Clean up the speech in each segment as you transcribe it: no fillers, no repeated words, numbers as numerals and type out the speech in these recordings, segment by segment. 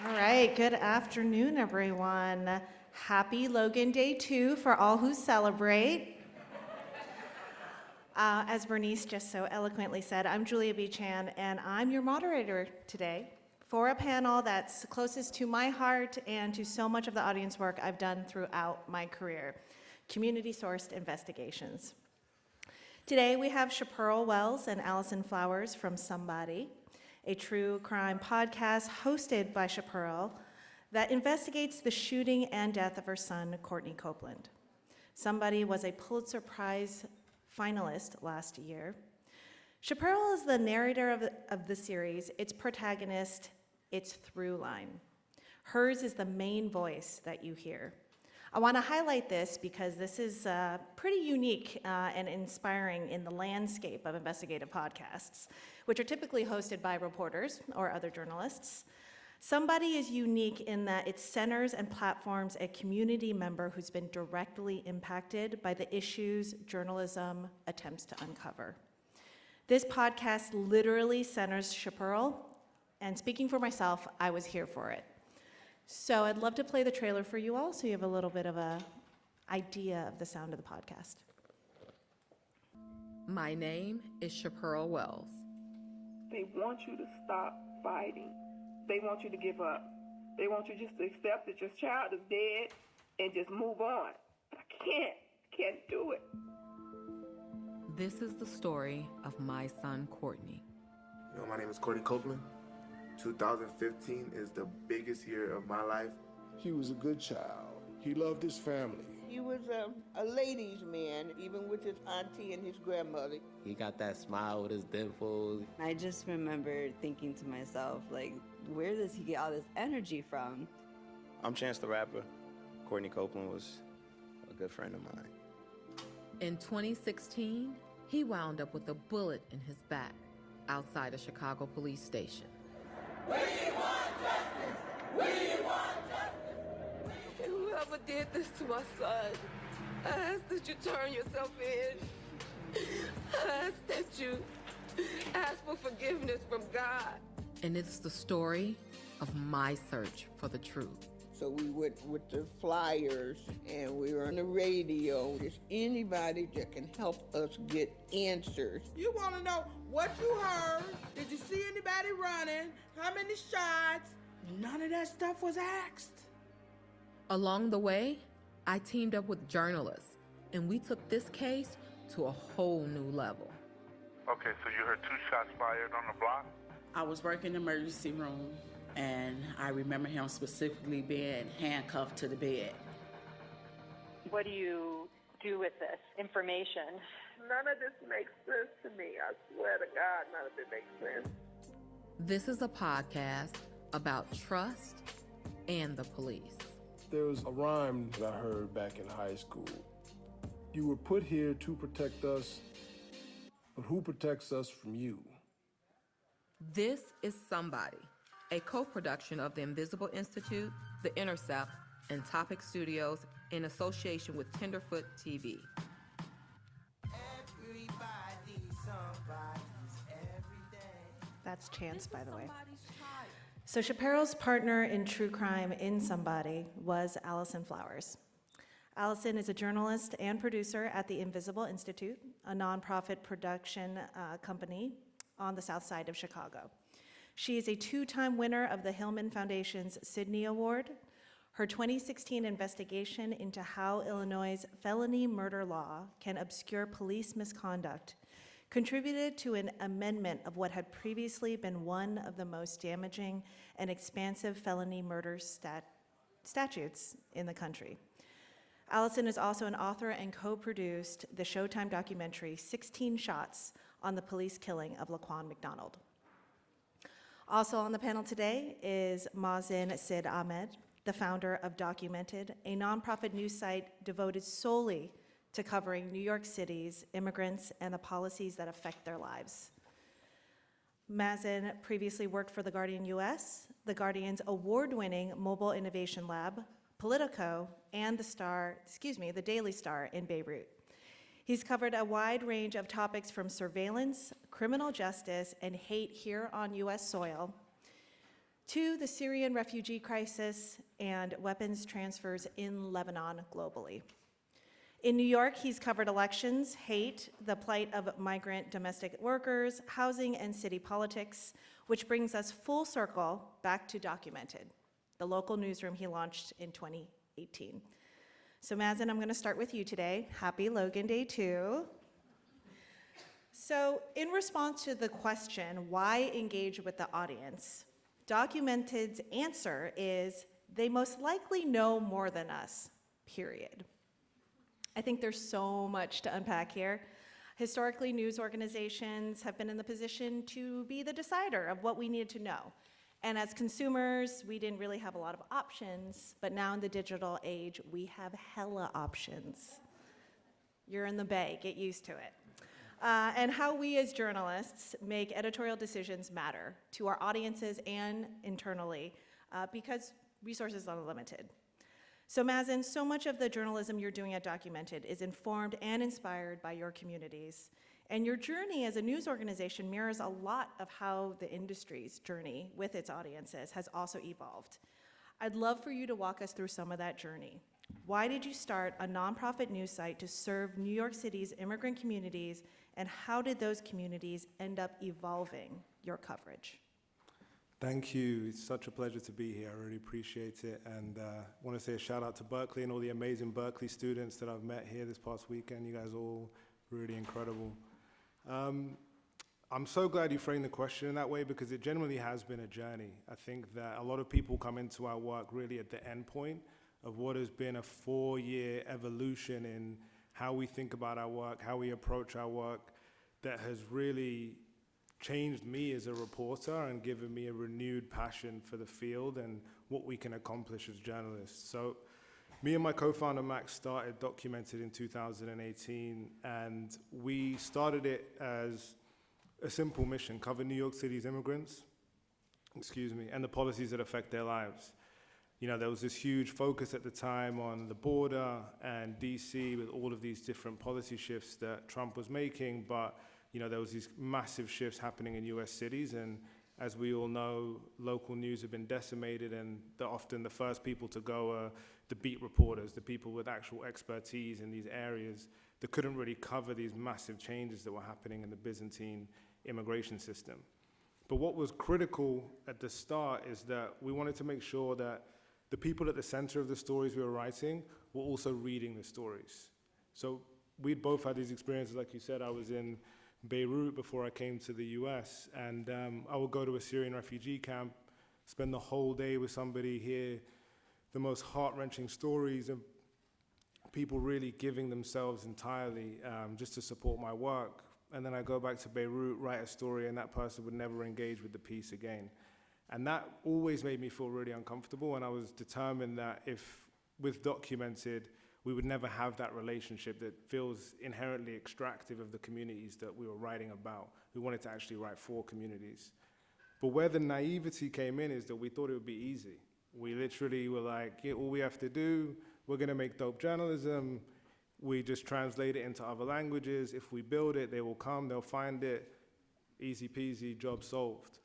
All right, good afternoon, everyone. Happy Logan Day 2 for all who celebrate. As Bernice just so eloquently said, I'm Julia B. Chan, and I'm your moderator today for a panel that's closest to my heart and to so much of the audience work I've done throughout my career, community-sourced investigations. Today, we have Shapearl Wells and Allison Flowers from Somebody, a true crime podcast hosted by Shapearl that investigates the shooting and death of her son, Courtney Copeland. Somebody was a Pulitzer Prize finalist last year. Shapearl is the narrator of the series, its protagonist, its through line. Hers is the main voice that you hear. I want to highlight this because this is pretty unique and inspiring in the landscape of investigative podcasts, which are typically hosted by reporters or other journalists. Somebody is unique in that it centers and platforms a community member who's been directly impacted by the issues journalism attempts to uncover. This podcast literally centers Shapearl, and speaking for myself, I was here for it. So I'd love to play the trailer for you all so you have a little bit of an idea of the sound of the podcast. My name is Shapearl Wells. They want you to stop fighting. They want you to give up. They want you just to accept that your child is dead and just move on. I can't do it. This is the story of my son, Courtney. My name is Courtney Copeland. 2015 is the biggest year of my life. He was a good child. He loved his family. He was a ladies' man, even with his auntie and his grandmother. He got that smile with his dimples. I just remember thinking to myself, like, where does he get all this energy from? I'm Chance the Rapper. Courtney Copeland was a good friend of mine. In 2016, he wound up with a bullet in his back outside a Chicago police station. We want justice! We want justice! Whoever did this to my son, I ask that you turn yourself in. I ask that you ask for forgiveness from God. And it's the story of my search for the truth. So we went with the flyers and we were on the radio. There's anybody that can help us get answers. You want to know what you heard? Did you see anybody running? How many shots? None of that stuff was asked. Along the way, I teamed up with journalists, and we took this case to a whole new level. Okay, so you heard 2 shots fired on the block? I was working in the emergency room, and I remember him specifically being handcuffed to the bed. What do you do with this information? None of this makes sense to me. I swear to God, none of it makes sense. This is a podcast about trust and the police. There was a rhyme that I heard back in high school. You were put here to protect us, but who protects us from you? This is Somebody, a co-production of the Invisible Institute, The Intercept, and Topic Studios in association with Tenderfoot TV. That's Chance, by the way. So Shapearl's partner in true crime in Somebody was Allison Flowers. Allison is a journalist and producer at the Invisible Institute, a nonprofit production company on the south side of Chicago. She is a 2-time winner of the Hillman Foundation's Sidney Award. Her 2016 investigation into how Illinois' felony murder law can obscure police misconduct contributed to an amendment of what had previously been one of the most damaging and expansive felony murder statutes in the country. Allison is also an author and co-produced the Showtime documentary 16 Shots on the police killing of Laquan McDonald. Also on the panel today is Mazin Sid Ahmed, the founder of Documented, a nonprofit news site devoted solely to covering New York City's immigrants and the policies that affect their lives. Mazin previously worked for The Guardian US, The Guardian's award-winning mobile innovation lab, Politico, and the Daily Star in Beirut. He's covered a wide range of topics from surveillance, criminal justice, and hate here on US soil to the Syrian refugee crisis and weapons transfers in Lebanon globally. In New York, he's covered elections, hate, the plight of migrant domestic workers, housing, and city politics, which brings us full circle back to Documented, the local newsroom he launched in 2018. So Mazin, I'm gonna start with you today. Happy Logan Day too. So in response to the question, why engage with the audience? Documented's answer is, they most likely know more than us, period. I think there's so much to unpack here. Historically, news organizations have been in the position to be the decider of what we needed to know. And as consumers, we didn't really have a lot of options, but now in the digital age, we have hella options. You're in the bay, get used to it. And how we as journalists make editorial decisions matter to our audiences and internally, because resources are limited. So Mazin, so much of the journalism you're doing at Documented is informed and inspired by your communities. And your journey as a news organization mirrors a lot of how the industry's journey with its audiences has also evolved. I'd love for you to walk us through some of that journey. Why did you start a nonprofit news site to serve New York City's immigrant communities, and how did those communities end up evolving your coverage? Thank you. It's such a pleasure to be here. I really appreciate it. And I want to say a shout out to Berkeley and all the amazing Berkeley students that I've met here this past weekend. You guys are all really incredible. I'm so glad you framed the question in that way, because it generally has been a journey. I think that a lot of people come into our work really at the end point of what has been a 4-year evolution in how we think about our work, how we approach our work, that has really changed me as a reporter and given me a renewed passion for the field and what we can accomplish as journalists. So me and my co-founder Max started Documented in 2018, and we started it as a simple mission: cover New York City's immigrants, and the policies that affect their lives. You know, there was this huge focus at the time on the border and DC with all of these different policy shifts that Trump was making, but you know, there was these massive shifts happening in US cities, and as we all know, local news have been decimated, and they're often the first people to go are the beat reporters, the people with actual expertise in these areas that couldn't really cover these massive changes that were happening in the Byzantine immigration system. But what was critical at the start is that we wanted to make sure that the people at the center of the stories we were writing were also reading the stories. So we'd both had these experiences. Like you said, I was in Beirut before I came to the US, and I would go to a Syrian refugee camp, spend the whole day with somebody, hear the most heart-wrenching stories of people really giving themselves entirely just to support my work. And then I go back to Beirut, write a story, and that person would never engage with the piece again. And that always made me feel really uncomfortable, and I was determined that if, with Documented, we would never have that relationship that feels inherently extractive of the communities that we were writing about. We wanted to actually write for communities. But where the naivety came in is that we thought it would be easy. We literally were like, yeah, all we have to do, we're gonna make dope journalism, we just translate it into other languages, if we build it, they will come, they'll find it, easy peasy, job solved.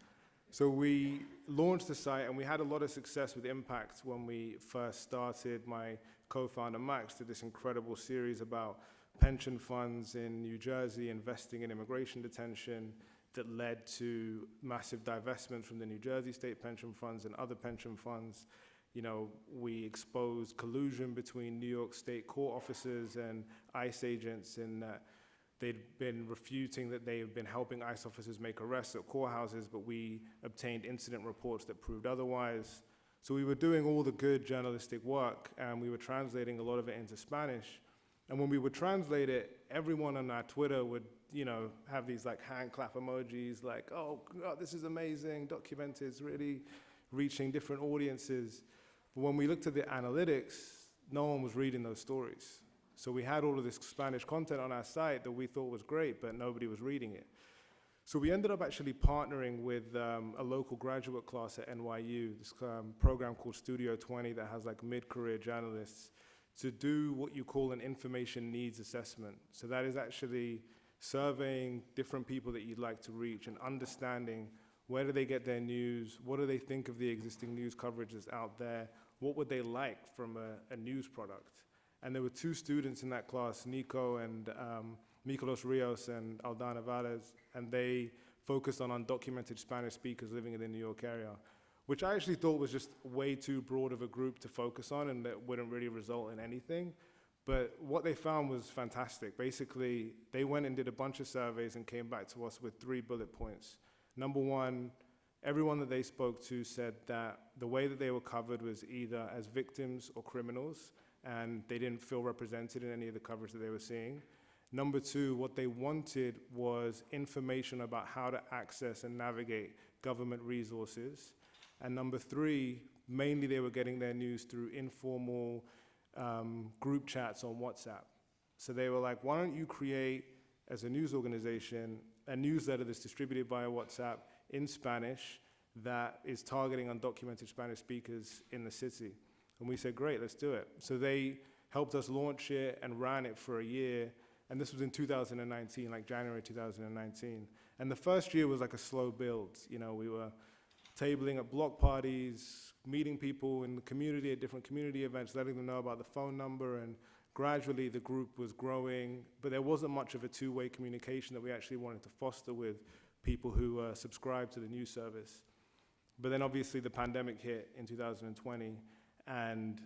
So we launched the site, and we had a lot of success with impact when we first started. My co-founder Max did this incredible series about pension funds in New Jersey investing in immigration detention that led to massive divestment from the New Jersey state pension funds and other pension funds. You know, we exposed collusion between New York state court officers and ICE agents, in that they'd been refuting that they had been helping ICE officers make arrests at courthouses, but we obtained incident reports that proved otherwise. So we were doing all the good journalistic work, and we were translating a lot of it into Spanish. And when we would translate it, everyone on our Twitter would, you know, have these like hand clap emojis, like, oh, God, this is amazing, Documented is really reaching different audiences. But when we looked at the analytics, no one was reading those stories. So we had all of this Spanish content on our site that we thought was great, but nobody was reading it. So we ended up actually partnering with a local graduate class at NYU, this program called Studio 20 that has like mid-career journalists, to do what you call an information needs assessment. So that is actually surveying different people that you'd like to reach and understanding Where do they get their news? What do they think of the existing news coverage that's out there? What would they like from a news product? And there were two students in that class, Nico and Nicolas Rios and Aldana Valles, and they focused on undocumented Spanish speakers living in the New York area, which I actually thought was just way too broad of a group to focus on and that wouldn't really result in anything. But what they found was fantastic. Basically, they went and did a bunch of surveys and came back to us with 3 bullet points. Number one, everyone that they spoke to said that the way that they were covered was either as victims or criminals, and they didn't feel represented in any of the coverage that they were seeing. Number two, what they wanted was information about how to access and navigate government resources. And number three, mainly they were getting their news through informal group chats on WhatsApp. So they were like, why don't you create, as a news organization, a newsletter that's distributed via WhatsApp in Spanish that is targeting undocumented Spanish speakers in the city? And we said, great, let's do it. So they helped us launch it and ran it for a year. And this was in 2019, like January 2019. And the first year was like a slow build. You know, we were tabling at block parties, meeting people in the community at different community events, letting them know about the phone number, and gradually the group was growing, but there wasn't much of a two-way communication that we actually wanted to foster with people who subscribed to the news service. But then obviously the pandemic hit in 2020, and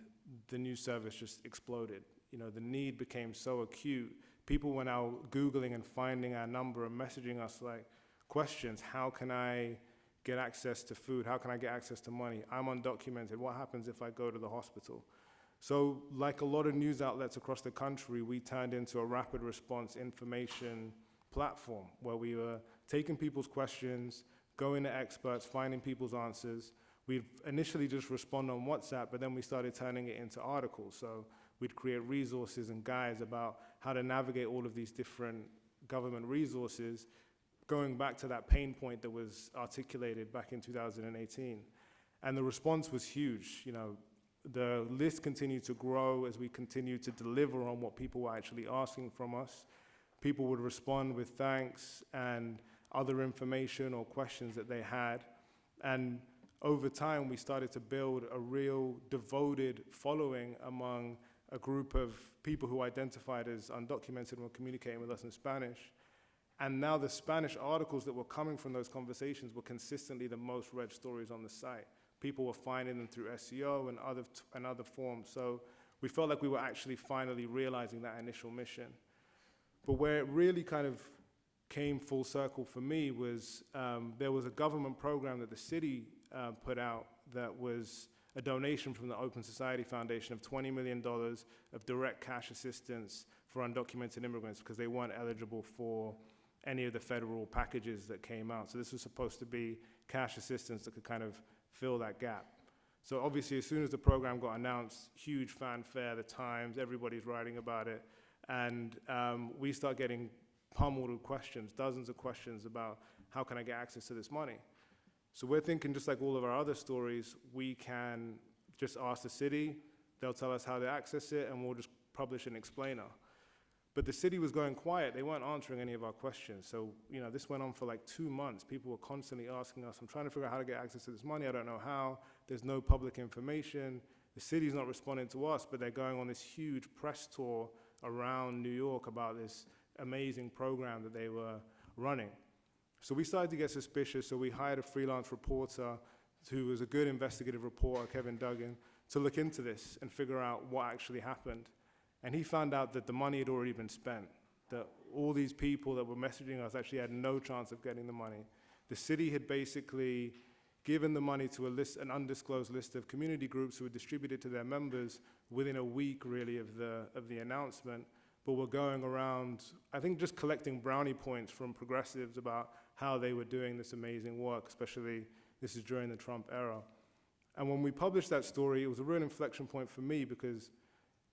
the news service just exploded. You know, the need became so acute. People were now Googling and finding our number and messaging us like questions. How can I get access to food? How can I get access to money? I'm undocumented. What happens if I go to the hospital? So like a lot of news outlets across the country, we turned into a rapid response information platform where we were taking people's questions, going to experts, finding people's answers. We'd initially just respond on WhatsApp, but then we started turning it into articles. So we'd create resources and guides about how to navigate all of these different government resources, going back to that pain point that was articulated back in 2018. And the response was huge. You know, the list continued to grow as we continued to deliver on what people were actually asking from us. People would respond with thanks and other information or questions that they had. And over time, we started to build a real devoted following among a group of people who identified as undocumented and were communicating with us in Spanish. And now the Spanish articles that were coming from those conversations were consistently the most read stories on the site. People were finding them through SEO and other forms. So we felt like we were actually finally realizing that initial mission. But where it really kind of came full circle for me was there was a government program that the city put out that was a donation from the Open Society Foundation of $20 million of direct cash assistance for undocumented immigrants because they weren't eligible for any of the federal packages that came out. So this was supposed to be cash assistance that could kind of fill that gap. So obviously, as soon as the program got announced, huge fanfare, the Times, everybody's writing about it. And we start getting pummeled with questions, dozens of questions about how can I get access to this money? So we're thinking, just like all of our other stories, we can just ask the city, they'll tell us how to access it, and we'll just publish an explainer. But the city was going quiet. They weren't answering any of our questions. So, you know, this went on for like 2 months. People were constantly asking us, I'm trying to figure out how to get access to this money. I don't know how. There's no public information. The city's not responding to us, but they're going on this huge press tour around New York about this amazing program that they were running. So we started to get suspicious, so we hired a freelance reporter who was a good investigative reporter, Kevin Duggan, to look into this and figure out what actually happened. And he found out that the money had already been spent, that all these people that were messaging us actually had no chance of getting the money. The city had basically given the money to an undisclosed list of community groups who were distributed to their members within a week, really, of the announcement, but were going around, I think, just collecting brownie points from progressives about how they were doing this amazing work, especially this is during the Trump era. And when we published that story, it was a real inflection point for me because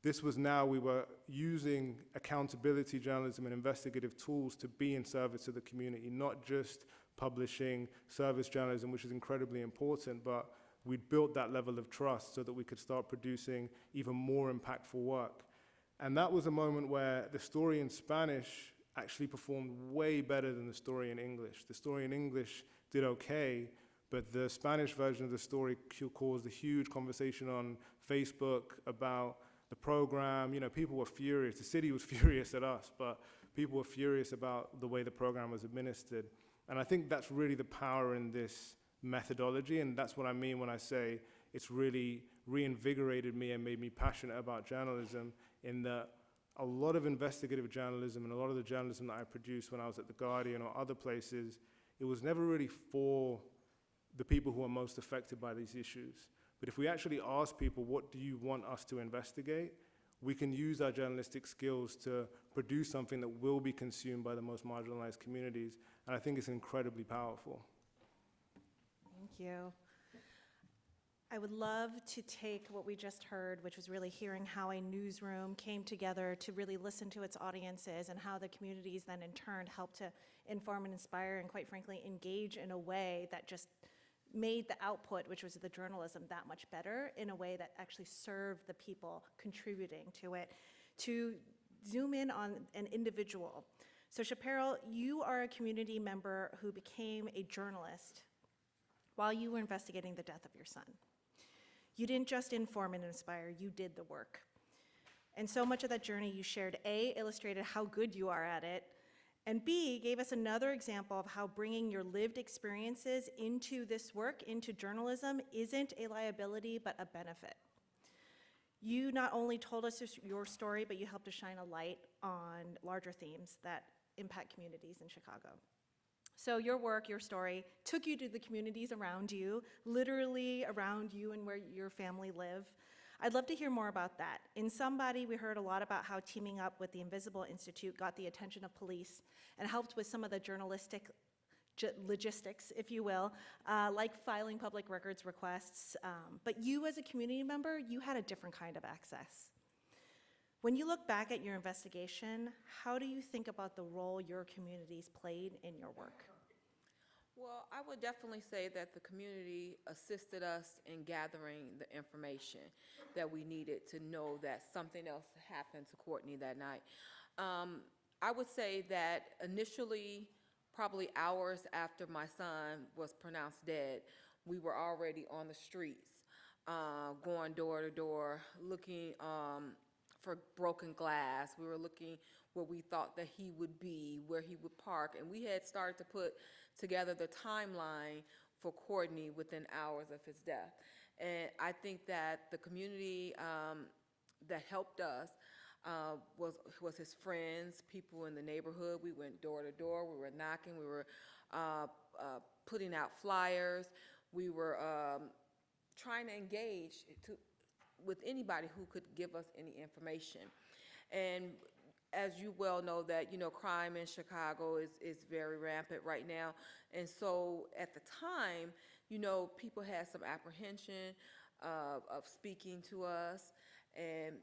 this was now, we were using accountability journalism and investigative tools to be in service to the community, not just publishing service journalism, which is incredibly important, but we'd built that level of trust so that we could start producing even more impactful work. And that was a moment where the story in Spanish actually performed way better than the story in English. The story in English did okay, but the Spanish version of the story caused a huge conversation on Facebook about the program. You know, people were furious. The city was furious at us, but people were furious about the way the program was administered. And I think that's really the power in this methodology, and that's what I mean when I say it's really reinvigorated me and made me passionate about journalism, in that a lot of investigative journalism and a lot of the journalism that I produced when I was at The Guardian or other places, it was never really for the people who are most affected by these issues. But if we actually ask people, what do you want us to investigate? We can use our journalistic skills to produce something that will be consumed by the most marginalized communities. And I think it's incredibly powerful. Thank you. I would love to take what we just heard, which was really hearing how a newsroom came together to really listen to its audiences, and how the communities then in turn helped to inform and inspire and, quite frankly, engage in a way that just made the output, which was the journalism, that much better, in a way that actually served the people contributing to it. To zoom in on an individual. So Shapearl, you are a community member who became a journalist while you were investigating the death of your son. You didn't just inform and inspire, you did the work. And so much of that journey you shared, A, illustrated how good you are at it, and B, gave us another example of how bringing your lived experiences into this work, into journalism, isn't a liability, but a benefit. You not only told us your story, but you helped to shine a light on larger themes that impact communities in Chicago. So your work, your story, took you to the communities around you, literally around you and where your family live. I'd love to hear more about that. In Somebody, we heard a lot about how teaming up with the Invisible Institute got the attention of police and helped with some of the journalistic logistics, if you will, like filing public records requests. But you as a community member, you had a different kind of access. When you look back at your investigation, how do you think about the role your communities played in your work? Well, I would definitely say that the community assisted us in gathering the information that we needed to know that something else happened to Courtney that night. I would say that initially, probably hours after my son was pronounced dead, we were already on the streets, going door to door, looking for broken glass. We were looking where we thought that he would be, where he would park, and we had started to put together the timeline for Courtney within hours of his death. And I think that the community that helped us was his friends, people in the neighborhood. We went door to door, we were knocking, we were putting out flyers, we were trying to engage with anybody who could give us any information. And as you well know that, you know, crime in Chicago is very rampant right now. And so at the time, you know, people had some apprehension of speaking to us, and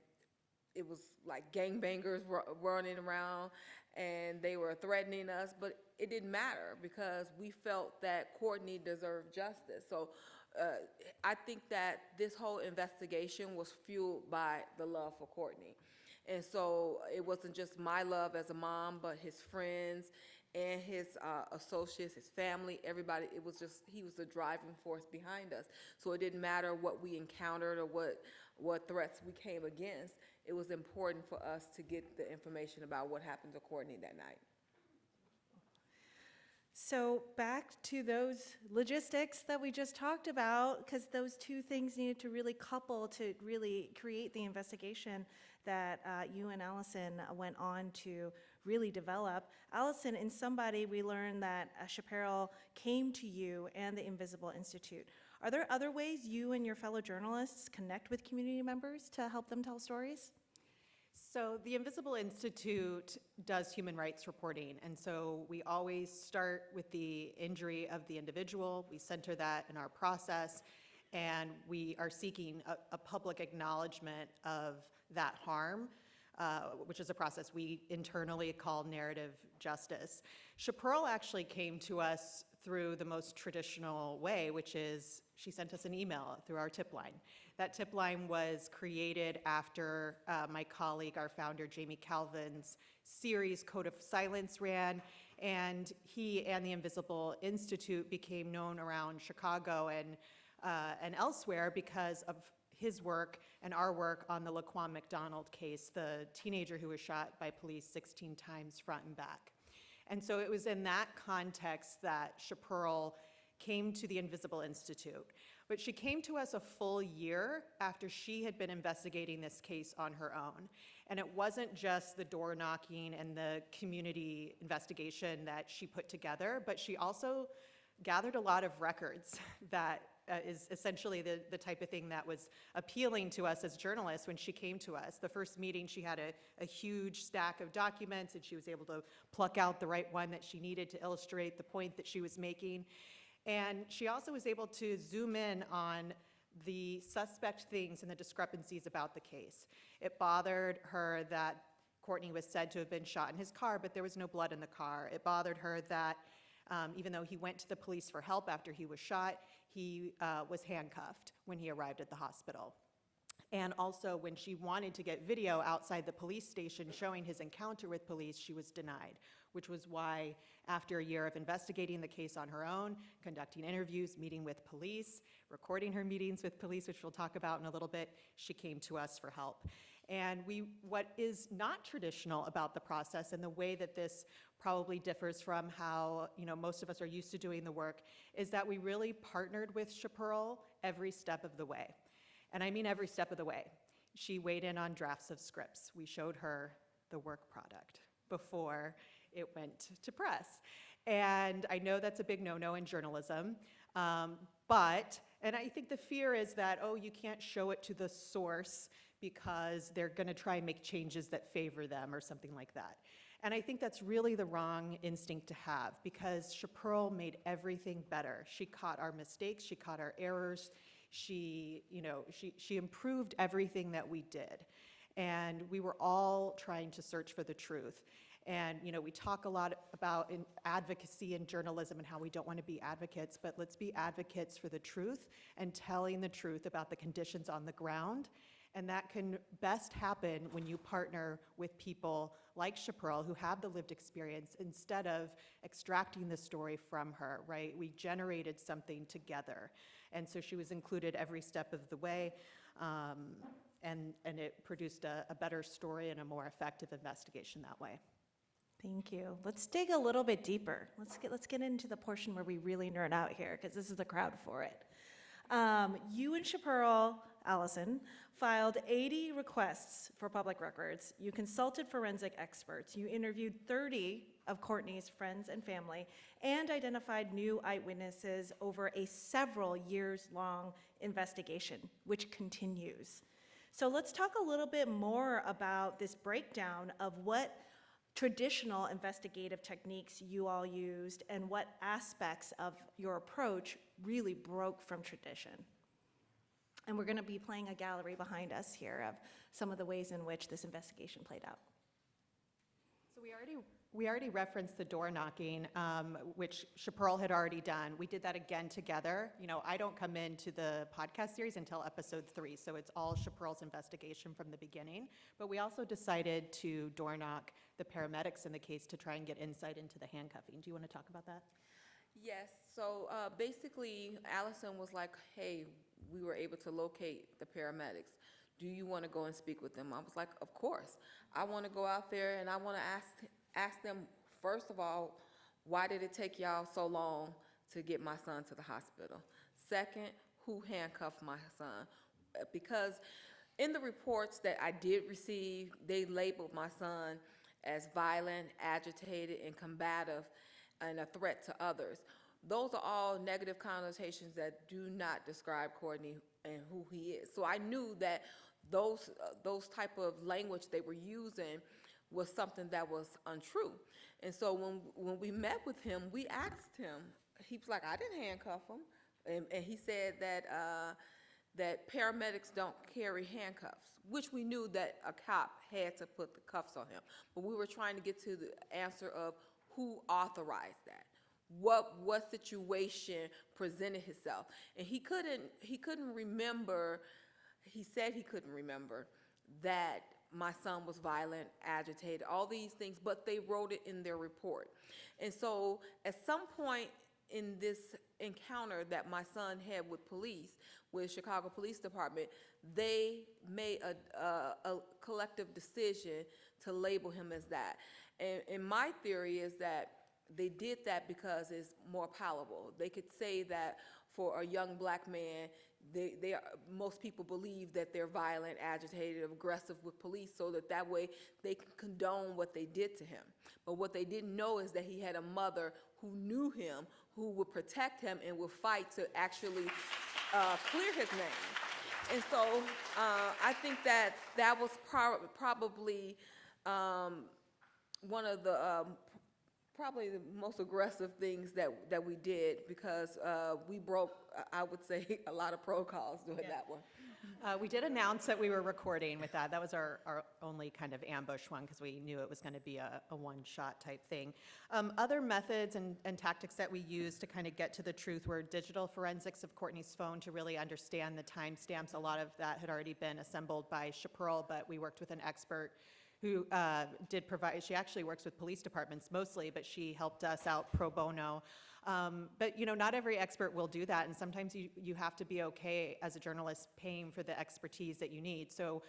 it was like gangbangers running around, and they were threatening us, but it didn't matter because we felt that Courtney deserved justice. So I think that this whole investigation was fueled by the love for Courtney. And so it wasn't just my love as a mom, but his friends and his associates, his family, everybody. It was just, he was the driving force behind us. So it didn't matter what we encountered or what threats we came against. It was important for us to get the information about what happened to Courtney that night. So back to those logistics that we just talked about, because those two things needed to really couple to really create the investigation that you and Allison went on to really develop. Allison, in Somebody, we learned that Shapearl came to you and the Invisible Institute. Are there other ways you and your fellow journalists connect with community members to help them tell stories? So the Invisible Institute does human rights reporting, and so we always start with the injury of the individual. We center that in our process, and we are seeking a public acknowledgement of that harm, which is a process we internally call narrative justice. Shapearl actually came to us through the most traditional way, which is she sent us an email through our tip line. That tip line was created after my colleague, our founder, Jamie Calvin's series Code of Silence ran, and he and the Invisible Institute became known around Chicago and elsewhere because of his work and our work on the Laquan McDonald case, the teenager who was shot by police 16 times front and back. And so it was in that context that Shapearl came to the Invisible Institute. But she came to us a full year after she had been investigating this case on her own. And it wasn't just the door knocking and the community investigation that she put together, but she also gathered a lot of records that is essentially the type of thing that was appealing to us as journalists when she came to us. The first meeting, she had a huge stack of documents, and she was able to pluck out the right one that she needed to illustrate the point that she was making. And she also was able to zoom in on the suspect things and the discrepancies about the case. It bothered her that Courtney was said to have been shot in his car, but there was no blood in the car. It bothered her that even though he went to the police for help after he was shot, he was handcuffed when he arrived at the hospital. And also, when she wanted to get video outside the police station showing his encounter with police, she was denied, which was why, after a year of investigating the case on her own, conducting interviews, meeting with police, recording her meetings with police, which we'll talk about in a little bit, she came to us for help. And what is not traditional about the process and the way that this probably differs from how most of us are used to doing the work is that we really partnered with Shapearl every step of the way. And I mean every step of the way. She weighed in on drafts of scripts. We showed her the work product before it went to press. And I know that's a big no-no in journalism, and I think the fear is that, oh, you can't show it to the source because they're gonna try and make changes that favor them or something like that. And I think that's really the wrong instinct to have, because Shapearl made everything better. She caught our mistakes, she caught our errors, she improved everything that we did. And we were all trying to search for the truth. And we talk a lot about advocacy in journalism and how we don't want to be advocates, but let's be advocates for the truth and telling the truth about the conditions on the ground. And that can best happen when you partner with people like Shapearl who have the lived experience instead of extracting the story from her, right? We generated something together. And so she was included every step of the way, and it produced a better story and a more effective investigation that way. Thank you. Let's dig a little bit deeper. Let's get into the portion where we really nerd out here, because this is the crowd for it. You and Shapearl, Allison, filed 80 requests for public records. You consulted forensic experts. You interviewed 30 of Courtney's friends and family and identified new eyewitnesses over a several years-long investigation, which continues. So let's talk a little bit more about this breakdown of what traditional investigative techniques you all used and what aspects of your approach really broke from tradition. And we're going to be playing a gallery behind us here of some of the ways in which this investigation played out. So we already referenced the door knocking, which Shapearl had already done. We did that again together. I don't come into the podcast series until episode 3, so it's all Shapearl's investigation from the beginning. But we also decided to door knock the paramedics in the case to try and get insight into the handcuffing. Do you want to talk about that? Yes, so basically Allison was like, hey, we were able to locate the paramedics. Do you want to go and speak with them? I was like, of course. I want to go out there and I want to ask them, first of all, why did it take y'all so long to get my son to the hospital? Second, who handcuffed my son? Because in the reports that I did receive, they labeled my son as violent, agitated, and combative, and a threat to others. Those are all negative connotations that do not describe Courtney and who he is. So I knew that those type of language they were using was something that was untrue. And so when we met with him, we asked him, he was like, I didn't handcuff him. And he said that paramedics don't carry handcuffs, which we knew that a cop had to put the cuffs on him. But we were trying to get to the answer of who authorized that. What situation presented itself, and he couldn't remember. He said he couldn't remember that my son was violent, agitated, all these things, but they wrote it in their report. And so at some point in this encounter that my son had with police, with Chicago Police Department, they made a collective decision to label him as that. And my theory is that they did that because it's more palatable. They could say that for a young black man, most people believe that they're violent, agitated, aggressive with police, so that way they can condone what they did to him. But what they didn't know is that he had a mother who knew him, who would protect him and would fight to actually clear his name. And so I think that was probably one of the probably the most aggressive things that we did, because we broke, I would say, a lot of protocols doing that one. We did announce that we were recording with that. That was our only kind of ambush one, because we knew it was going to be a one-shot type thing. Other methods and tactics that we used to kind of get to the truth were digital forensics of Courtney's phone to really understand the timestamps. A lot of that had already been assembled by Shapearl, but we worked with an expert who did provide. She actually works with police departments mostly, but she helped us out pro bono. But not every expert will do that, and sometimes you have to be okay as a journalist paying for the expertise that you need. So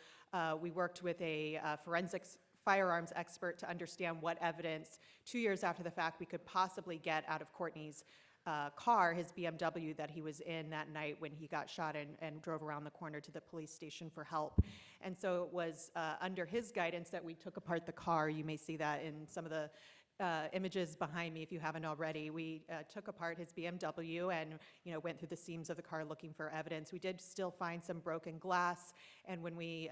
we worked with a forensics firearms expert to understand what evidence 2 years after the fact we could possibly get out of Courtney's car, his BMW that he was in that night when he got shot and drove around the corner to the police station for help. And so it was under his guidance that we took apart the car. You may see that in some of the images behind me if you haven't already. We took apart his BMW and went through the seams of the car looking for evidence. We did still find some broken glass, and when we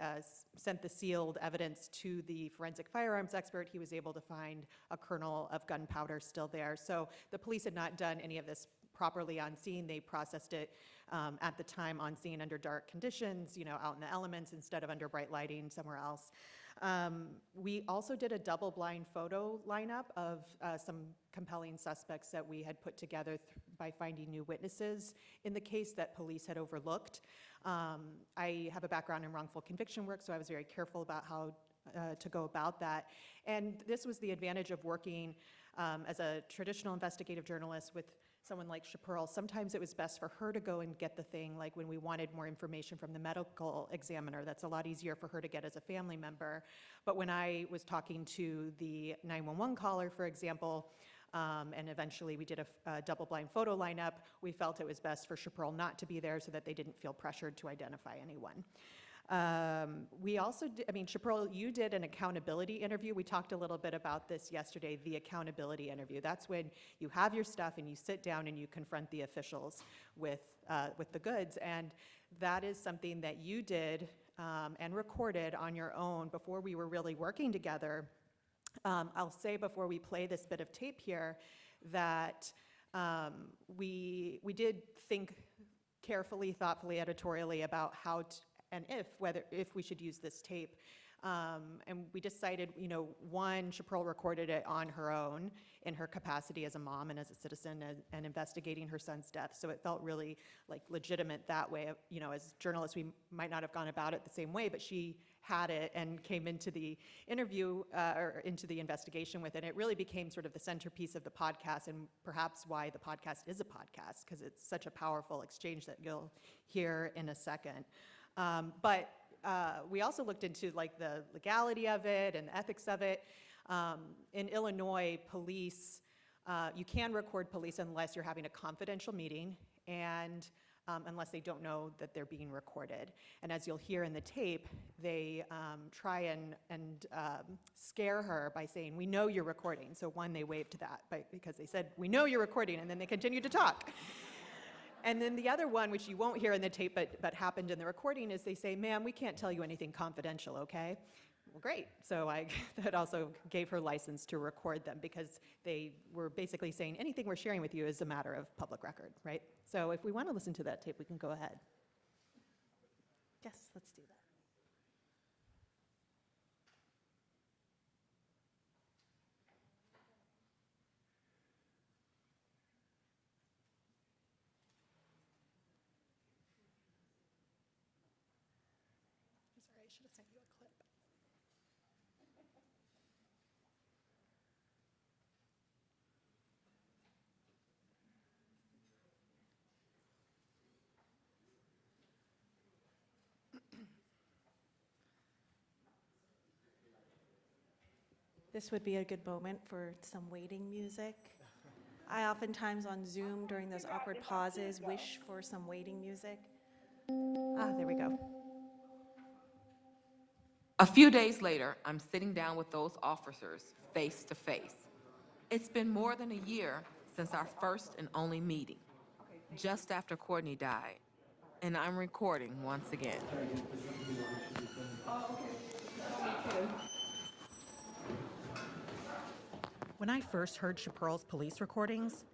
sent the sealed evidence to the forensic firearms expert, he was able to find a kernel of gunpowder still there. So the police had not done any of this properly on scene. They processed it at the time on scene under dark conditions, out in the elements instead of under bright lighting somewhere else. We also did a double-blind photo lineup of some compelling suspects that we had put together by finding new witnesses in the case that police had overlooked. I have a background in wrongful conviction work, so I was very careful about how to go about that. And this was the advantage of working as a traditional investigative journalist with someone like Shapearl. Sometimes it was best for her to go and get the thing, like when we wanted more information from the medical examiner. That's a lot easier for her to get as a family member. But when I was talking to the 911 caller, for example, and eventually we did a double-blind photo lineup, we felt it was best for Shapearl not to be there so that they didn't feel pressured to identify anyone. We also, Shapearl, you did an accountability interview. We talked a little bit about this yesterday, the accountability interview. That's when you have your stuff and you sit down and you confront the officials with the goods. And that is something that you did and recorded on your own before we were really working together. I'll say before we play this bit of tape here that we did think carefully, thoughtfully, editorially about how to, and if we should use this tape. And we decided, one, Shapearl recorded it on her own in her capacity as a mom and as a citizen and investigating her son's death. So it felt really like legitimate that way. As journalists, we might not have gone about it the same way, but she had it and came into the interview or into the investigation with it. And it really became sort of the centerpiece of the podcast, and perhaps why the podcast is a podcast, because it's such a powerful exchange that you'll hear in a second. But we also looked into the legality of it and the ethics of it. In Illinois, police, you can record police unless you're having a confidential meeting and unless they don't know that they're being recorded. And as you'll hear in the tape, they try and scare her by saying, "We know you're recording." So one, they waved to that because they said, "We know you're recording," and then they continued to talk. And then the other one, which you won't hear in the tape but happened in the recording, is they say, "Ma'am, we can't tell you anything confidential, okay?" Well, great. So that also gave her license to record them, because they were basically saying anything we're sharing with you is a matter of public record, right? So if we want to listen to that tape, we can go ahead. Yes, let's do that. should have sent you a clip. This would be a good moment for some waiting music. I oftentimes on Zoom during those awkward pauses wish for some waiting music. Ah, there we go. A few days later, I'm sitting down with those officers face to face. It's been more than a year since our first and only meeting, just after Courtney died, and I'm recording once again. When I first heard Shapearl's police recordings,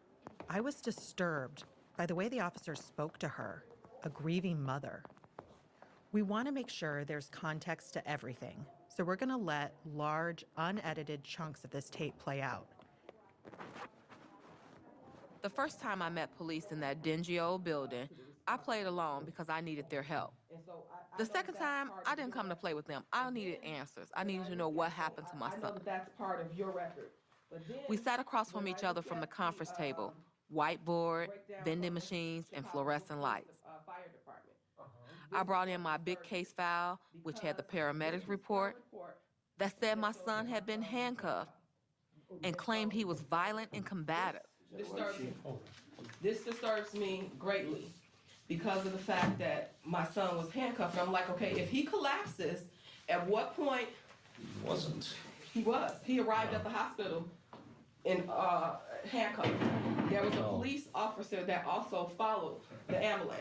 I was disturbed by the way the officers spoke to her, a grieving mother. We want to make sure there's context to everything, so we're going to let large, unedited chunks of this tape play out. The first time I met police in that dingy old building, I played along because I needed their help. The second time, I didn't come to play with them. I needed answers. I needed to know what happened to my son. That's part of your record. We sat across from each other from the conference table, whiteboard, vending machines, and fluorescent lights. I brought in my big case file, which had the paramedics report that said my son had been handcuffed and claimed he was violent and combative. This disturbs me greatly because of the fact that my son was handcuffed. And I'm like, okay, if he collapses, at what point? He wasn't. He was. He arrived at the hospital in handcuffed. There was a police officer that also followed the ambulance.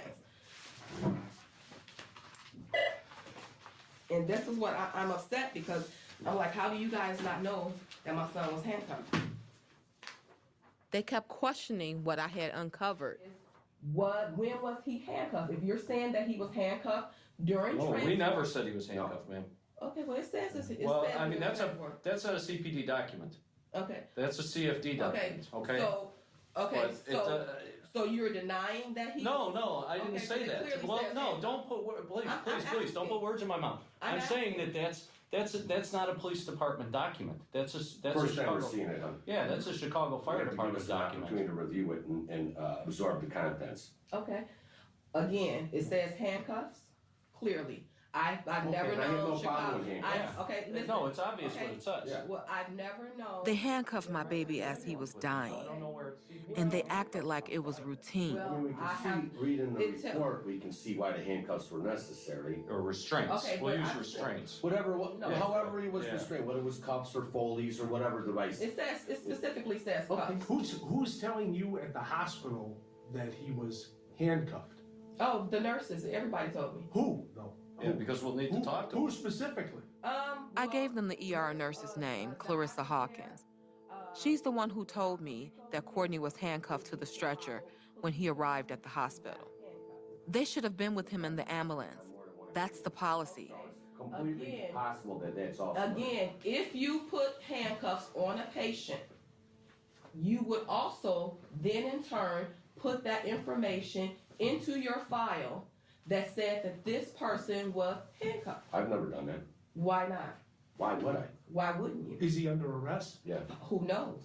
And this is what I'm upset because I'm like, how do you guys not know that my son was handcuffed? They kept questioning what I had uncovered. When was he handcuffed? If you're saying that he was handcuffed during No, transport. we never said he was handcuffed, ma'am. Okay, well, it says it's. Well, I mean, that's a CPD document. Okay. That's a CFD document, okay? So you're denying that he? No, I didn't say that. Well, no, don't put, please, don't put words in my mouth. I'm saying that that's not a police department document. That's a First time we're seeing it, huh? Yeah, that's a Chicago Fire Department document. Opportunity to review it and absorb the contents. Okay. Again, it says handcuffs, clearly. I've never known. I have no problem with handcuffs. Okay, listen. No, it's obvious what it says. Yeah. Well, I've never known. They handcuffed my baby as he was dying, and they acted like it was routine. I mean, we can see, reading the report, we can see why the handcuffs were necessary. Or restraints. Okay, We'll but use restraints. However he was restrained, whether it was cuffs or Foley's or whatever device. It specifically says cuffs. Who's telling you at the hospital that he was handcuffed? Oh, the nurses. Everybody told me. Who, though? Yeah, because we'll need to talk to him. Who specifically? I gave them the ER nurse's name, Clarissa Hawkins. She's the one who told me that Courtney was handcuffed to the stretcher when he arrived at the hospital. They should have been with him in the ambulance. That's the policy. Completely possible that that's also. Again, if you put handcuffs on a patient, you would also then in turn put that information into your file that said that this person was handcuffed. I've never done that. Why not? Why would I? Why wouldn't you? Is he under arrest? Yeah. Who knows?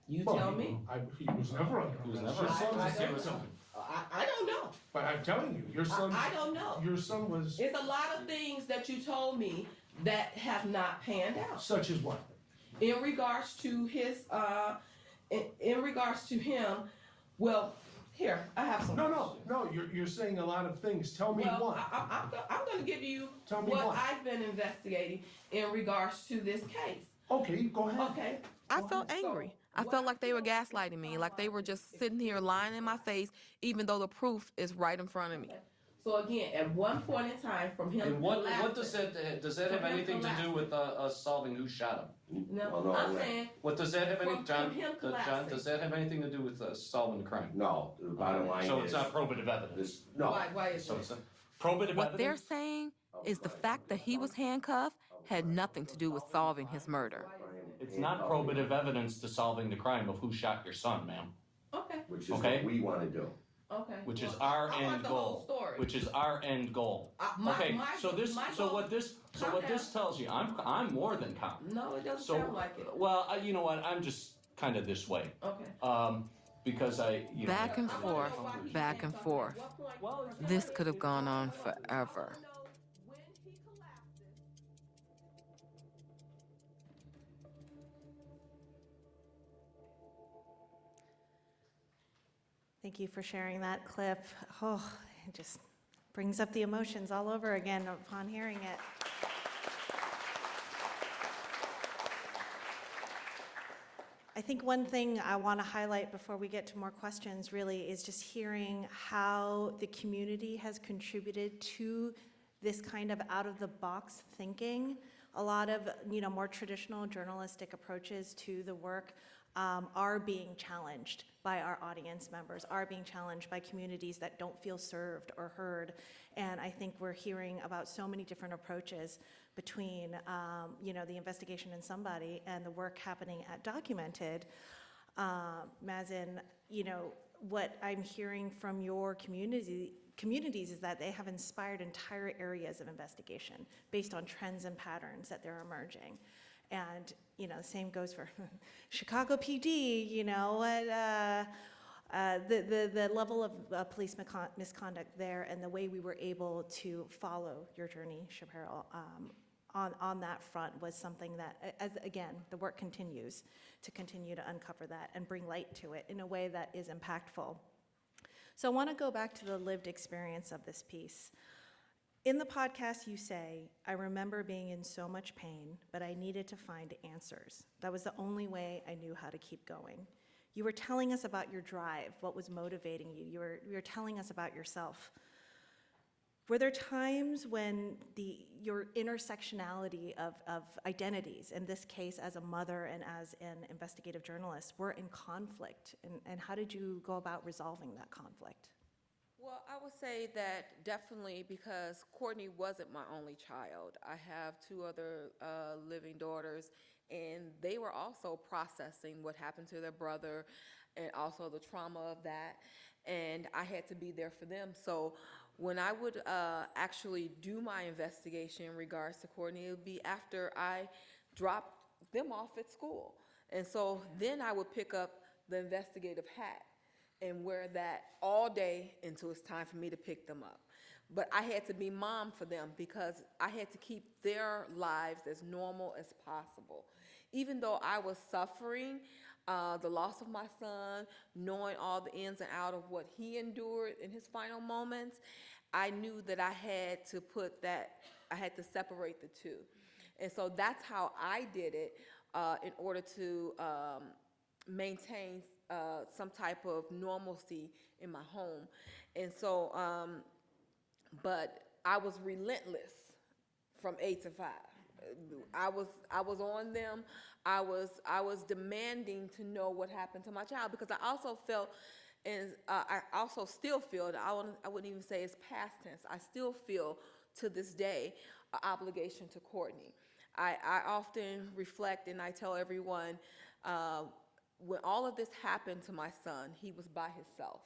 You tell me. He was never under arrest. Your son was innocent. I don't know. But I'm telling you, your son. I don't know. Your son was. It's a lot of things that you told me that have not panned out. Such as what? In regards to his, in regards to him, well, here, I have some. No, you're saying a lot of things. Tell me what. I'm going to give you what I've been investigating in regards to this case. Okay, go ahead. Okay. I felt angry. I felt like they were gaslighting me, like they were just sitting here lying in my face, even though the proof is right in front of me. So again, at one point in time, from him. And what does that have anything to do with us solving who shot him? No, I'm saying. What does that have any, from him John, does that have anything to do with solving the crime? No, the bottom line is. So it's not probative evidence? No. Why is so it's probative What evidence? they're saying is the fact that he was handcuffed had nothing to do with solving his murder. It's not probative evidence to solving the crime of who shot your son, ma'am. Okay. Which is what we want to do. Okay. Which is Well, our I want end the whole goal. story. Which is our end goal. Okay, so what this tells you, I'm more than confident. No, it doesn't So, sound like it. well, you know what, I'm just kind of this way. Okay. Because Back and forth, back and forth. This could have gone on forever. Thank you for sharing that clip. Oh, it just brings up the emotions all over again upon hearing it. I think one thing I want to highlight before we get to more questions really is just hearing how the community has contributed to this kind of out-of-the-box thinking. A lot of, more traditional journalistic approaches to the work are being challenged by our audience members, are being challenged by communities that don't feel served or heard. And I think we're hearing about so many different approaches between, the investigation in Somebody and the work happening at Documented. Mazin, what I'm hearing from your communities is that they have inspired entire areas of investigation based on trends and patterns that they're emerging. And, the same goes for Chicago PD, the level of police misconduct there and the way we were able to follow your journey, Shapearl, on that front was something that, again, the work continues to uncover that and bring light to it in a way that is impactful. So I want to go back to the lived experience of this piece. In the podcast, you say, I remember being in so much pain, but I needed to find answers. That was the only way I knew how to keep going. You were telling us about your drive, what was motivating you. You were telling us about yourself. Were there times when your intersectionality of identities, in this case as a mother and as an investigative journalist, were in conflict? And how did you go about resolving that conflict? Well, I would say that definitely because Courtney wasn't my only child. I have two other living daughters, and they were also processing what happened to their brother and also the trauma of that, and I had to be there for them. So when I would actually do my investigation in regards to Courtney, it would be after I dropped them off at school. And so then I would pick up the investigative hat and wear that all day until it's time for me to pick them up. But I had to be mom for them because I had to keep their lives as normal as possible. Even though I was suffering the loss of my son, knowing all the ins and outs of what he endured in his final moments, I knew that I had to separate the two. And so that's how I did it in order to maintain some type of normalcy in my home. And so, but I was relentless from 8 to 5. I was on them. I was demanding to know what happened to my child because I also felt, and I also still feel, that I wouldn't even say it's past tense, I still feel to this day an obligation to Courtney. I often reflect and I tell everyone, when all of this happened to my son, he was by himself.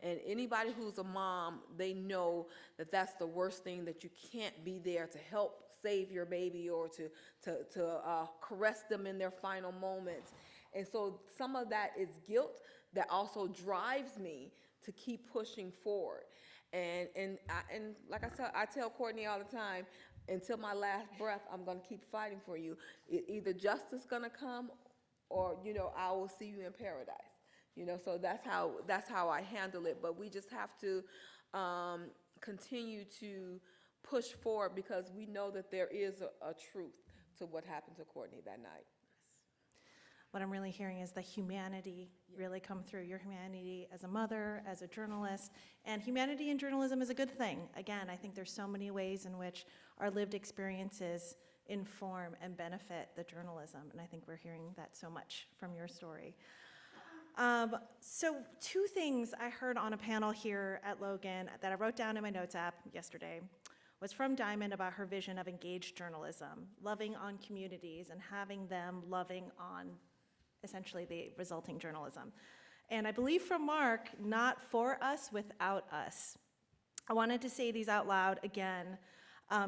And anybody who's a mom, they know that that's the worst thing, that you can't be there to help save your baby or to caress them in their final moments. And so some of that is guilt that also drives me to keep pushing forward. And like I said, I tell Courtney all the time, until my last breath, I'm going to keep fighting for you. Either justice going to come or, I will see you in paradise. So that's how I handle it. But we just have to continue to push forward because we know that there is a truth to what happened to Courtney that night. What I'm really hearing is the humanity really come through. Your humanity as a mother, as a journalist, and humanity in journalism is a good thing. Again, I think there's so many ways in which our lived experiences inform and benefit the journalism, and I think we're hearing that so much from your story. So 2 things I heard on a panel here at Logan that I wrote down in my notes app yesterday was from Diamond about her vision of engaged journalism, loving on communities and having them loving on essentially the resulting journalism. And I believe from Mark, not for us, without us. I wanted to say these out loud again,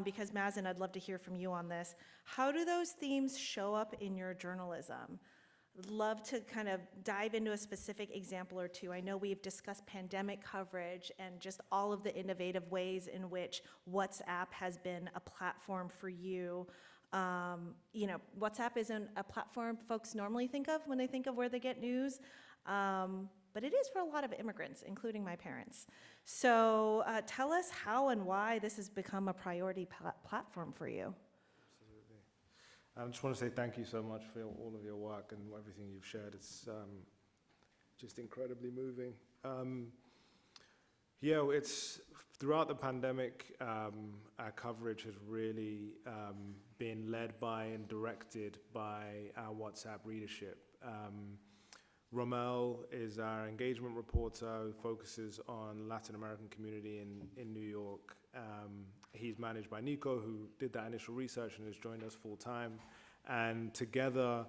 because Mazin, I'd love to hear from you on this. How do those themes show up in your journalism? I'd love to kind of dive into a specific example or two. I know we've discussed pandemic coverage and just all of the innovative ways in which WhatsApp has been a platform for you. You know, WhatsApp isn't a platform folks normally think of when they think of where they get news, but it is for a lot of immigrants, including my parents. So tell us how and why this has become a priority platform for you. I just want to say thank you so much for all of your work and everything you've shared. It's just incredibly moving. Yeah, it's throughout the pandemic, our coverage has really been led by and directed by our WhatsApp readership. Romel is our engagement reporter who focuses on Latin American community in New York. He's managed by Nico, who did that initial research and has joined us full time. And together,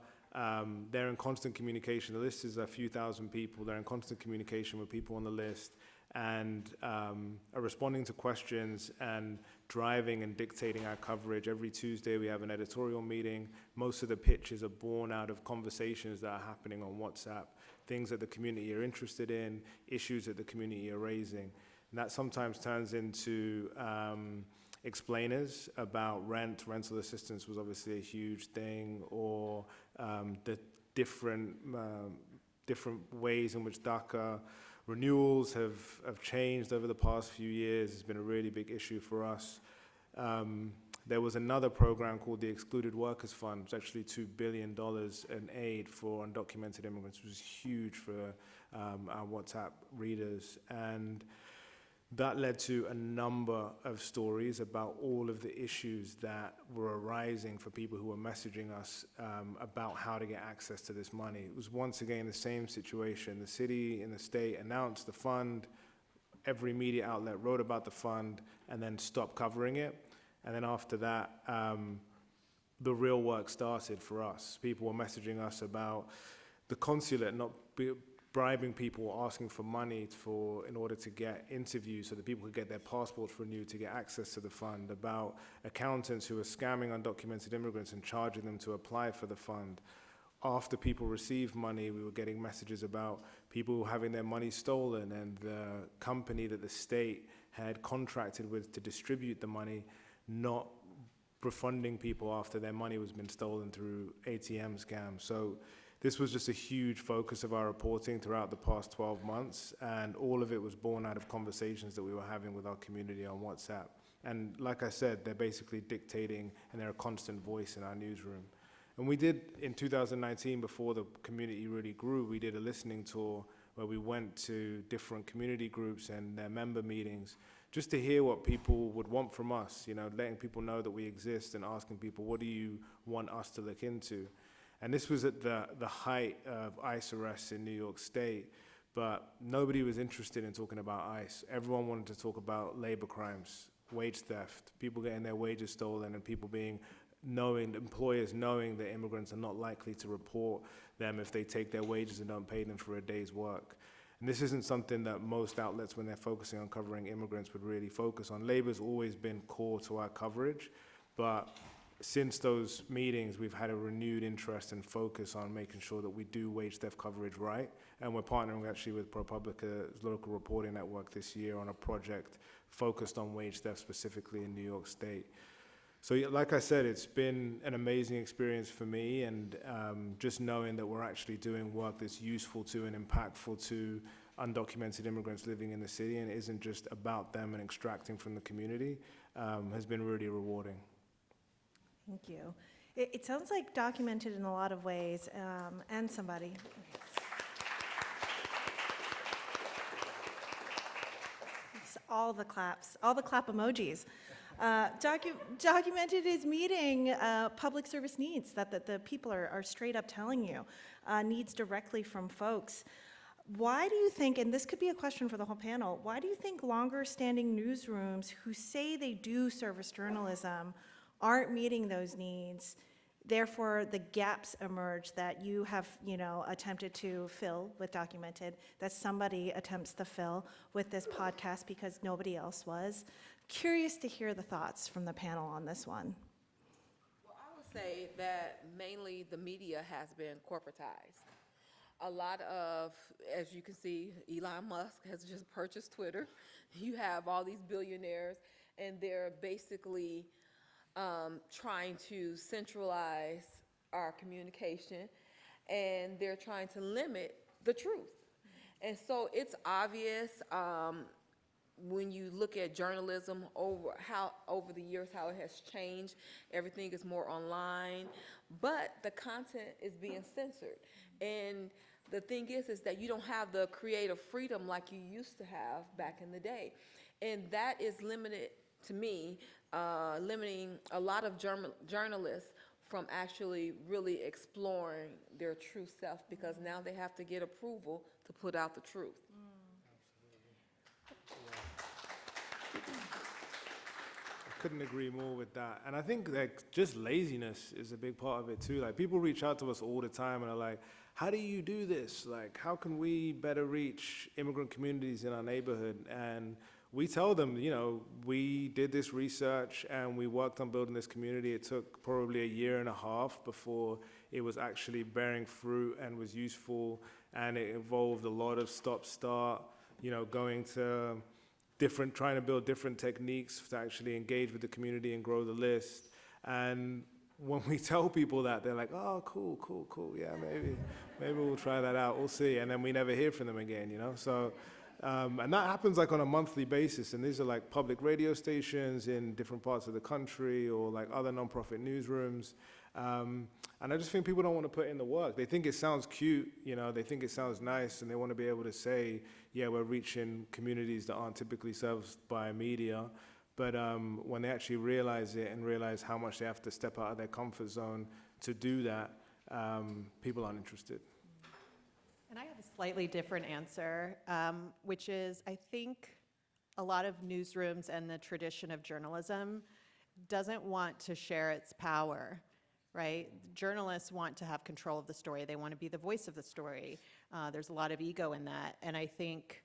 they're in constant communication. The list is a few thousand people. They're in constant communication with people on the list and are responding to questions and driving and dictating our coverage. Every Tuesday, we have an editorial meeting. Most of the pitches are born out of conversations that are happening on WhatsApp, things that the community are interested in, issues that the community are raising. And that sometimes turns into explainers about rental assistance was obviously a huge thing, or the different ways in which DACA renewals have changed over the past few years. It's been a really big issue for us. There was another program called the Excluded Workers Fund. It was actually $2 billion in aid for undocumented immigrants, which was huge for our WhatsApp readers. And that led to a number of stories about all of the issues that were arising for people who were messaging us about how to get access to this money. It was once again the same situation. The city and the state announced the fund, every media outlet wrote about the fund, and then stopped covering it. And then after that, the real work started for us. People were messaging us about the consulate not bribing people, asking for money in order to get interviews so that people could get their passports renewed to get access to the fund, about accountants who were scamming undocumented immigrants and charging them to apply for the fund. After people received money, we were getting messages about people having their money stolen, and the company that the state had contracted with to distribute the money not refunding people after their money was been stolen through ATM scams. So this was just a huge focus of our reporting throughout the past 12 months, and all of it was born out of conversations that we were having with our community on WhatsApp. And like I said, they're basically dictating, and they're a constant voice in our newsroom. And we did, in 2019, before the community really grew, we did a listening tour where we went to different community groups and their member meetings just to hear what people would want from us, you know, letting people know that we exist and asking people, what do you want us to look into? And this was at the height of ICE arrests in New York State, but nobody was interested in talking about ICE. Everyone wanted to talk about labor crimes, wage theft, people getting their wages stolen, and people employers knowing that immigrants are not likely to report them if they take their wages and don't pay them for a day's work. And this isn't something that most outlets, when they're focusing on covering immigrants, would really focus on. Labor's always been core to our coverage, but since those meetings, we've had a renewed interest and focus on making sure that we do wage theft coverage right. And we're partnering actually with ProPublica's local reporting network this year on a project focused on wage theft specifically in New York State. So like I said, it's been an amazing experience for me, and just knowing that we're actually doing work that's useful to and impactful to undocumented immigrants living in the city, and it isn't just about them and extracting from the community, has been really rewarding. Thank you. It sounds like documented in a lot of ways, and somebody. All the claps, all the clap emojis. Documented is meeting public service needs that the people are straight up telling you, needs directly from folks. Why do you think, and this could be a question for the whole panel, why do you think longer standing newsrooms who say they do service journalism aren't meeting those needs? Therefore, the gaps emerge that you have, attempted to fill with Documented, that somebody attempts to fill with this podcast because nobody else was. Curious to hear the thoughts from the panel on this one. Well, I would say that mainly the media has been corporatized. A lot of, as you can see, Elon Musk has just purchased Twitter. You have all these billionaires, and they're basically trying to centralize our communication, and they're trying to limit the truth. And so it's obvious when you look at journalism over the years, how it has changed. Everything is more online, but the content is being censored. And the thing is that you don't have the creative freedom like you used to have back in the day. And that is limited, to me, limiting a lot of journalists from actually really exploring their true self, because now they have to get approval to put out the truth. I couldn't agree more with that. And I think just laziness is a big part of it too. Like, people reach out to us all the time and are like, how do you do this? Like, how can we better reach immigrant communities in our neighborhood? And we tell them, we did this research and we worked on building this community. It took probably 1.5 years before it was actually bearing fruit and was useful. And it involved a lot of stop-start, going to trying to build different techniques to actually engage with the community and grow the list. And when we tell people that, they're like, oh, cool, yeah, maybe we'll try that out, we'll see. And then we never hear from them again, So, and that happens like on a monthly basis. And these are like public radio stations in different parts of the country, or like other nonprofit newsrooms. And I just think people don't want to put in the work. They think it sounds cute, they think it sounds nice, and they want to be able to say, yeah, we're reaching communities that aren't typically served by media. But when they actually realize it and realize how much they have to step out of their comfort zone to do that, people aren't interested. And I have a slightly different answer, which is, I think a lot of newsrooms and the tradition of journalism doesn't want to share its power, right? Journalists want to have control of the story. They want to be the voice of the story. There's a lot of ego in that. And I think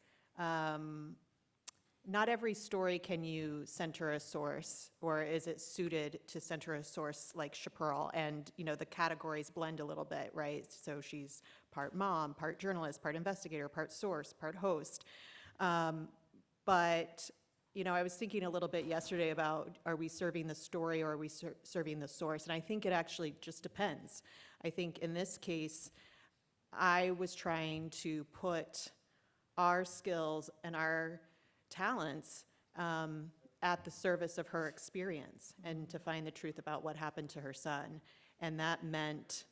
not every story can you center a source, or is it suited to center a source like Shapearl. And, the categories blend a little bit, right? So she's part mom, part journalist, part investigator, part source, part host. But I was thinking a little bit yesterday about, are we serving the story or are we serving the source? And I think it actually just depends. I think in this case, I was trying to put our skills and our talents at the service of her experience, and to find the truth about what happened to her son. And that meant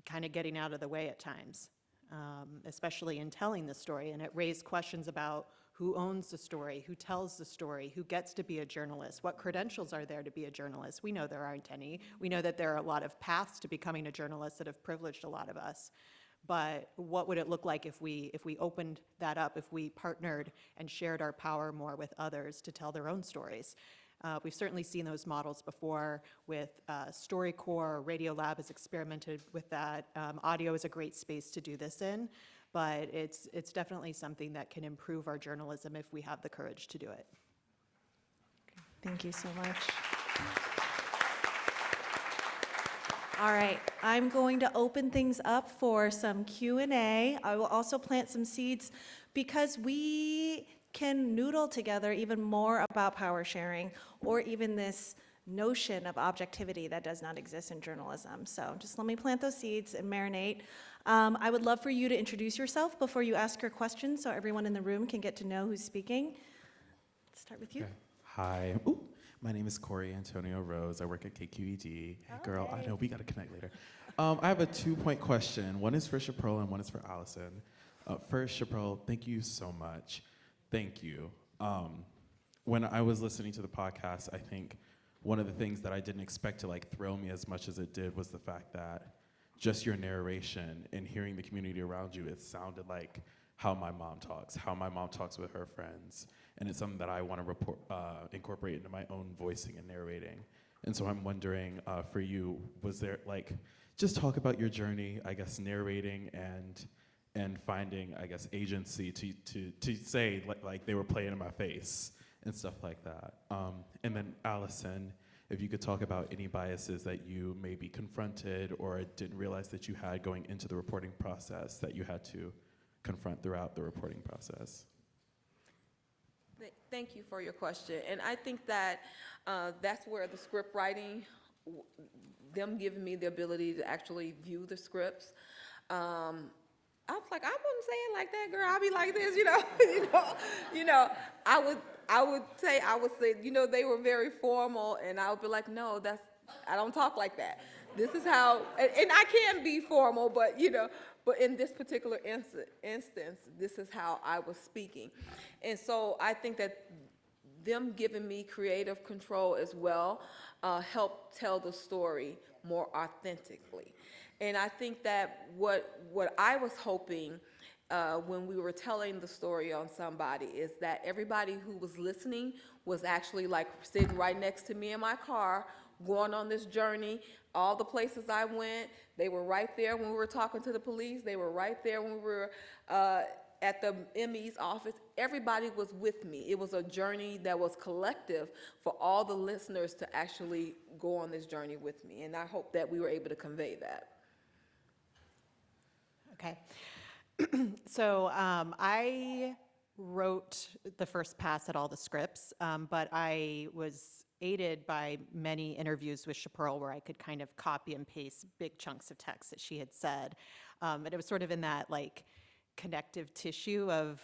kind of getting out of the way at times, especially in telling the story. And it raised questions about who owns the story, who tells the story, who gets to be a journalist, what credentials are there to be a journalist. We know there aren't any. We know that there are a lot of paths to becoming a journalist that have privileged a lot of us. But what would it look like if we opened that up, if we partnered and shared our power more with others to tell their own stories? We've certainly seen those models before with StoryCorps. Radiolab has experimented with that. Audio is a great space to do this in, but it's definitely something that can improve our journalism if we have the courage to do it. Thank you so much. All right, I'm going to open things up for some Q&A. I will also plant some seeds because we can noodle together even more about power sharing, or even this notion of objectivity that does not exist in journalism. So just let me plant those seeds and marinate. I would love for you to introduce yourself before you ask your question, so everyone in the room can get to know who's speaking. Let's start with you. Okay. Hi. Ooh. My name is Corey Antonio Rose. I work at KQED. Hey, girl, I know we got to connect later. I have a 2-point question. One is for Shapearl and one is for Allison. First, Shapearl, thank you so much. Thank you. When I was listening to the podcast, I think one of the things that I didn't expect to thrill me as much as it did was the fact that just your narration and hearing the community around you, it sounded like how my mom talks with her friends. And it's something that I want to incorporate into my own voicing and narrating. And so I'm wondering, for you, was there just talk about your journey, I guess, narrating and finding, I guess, agency to say like they were playing in my face and stuff like that. And then Allison, if you could talk about any biases that you maybe confronted or didn't realize that you had going into the reporting process that you had to confront throughout the reporting process. Thank you for your question. And I think that that's where the script writing, them giving me the ability to actually view the scripts. I was like, I wouldn't say it like that, girl. I'll be like this, I would say, they were very formal, and I would be like, no, I don't talk like that. This is how, and I can be formal, but in this particular instance, this is how I was speaking. And so I think that them giving me creative control as well helped tell the story more authentically. And I think that what I was hoping when we were telling the story on somebody is that everybody who was listening was actually like sitting right next to me in my car, going on this journey. All the places I went, they were right there when we were talking to the police. They were right there when we were at the ME's office. Everybody was with me. It was a journey that was collective for all the listeners to actually go on this journey with me. And I hope that we were able to convey that. Okay. So I wrote the first pass at all the scripts, but I was aided by many interviews with Shapearl where I could kind of copy and paste big chunks of text that she had said. And it was sort of in that connective tissue of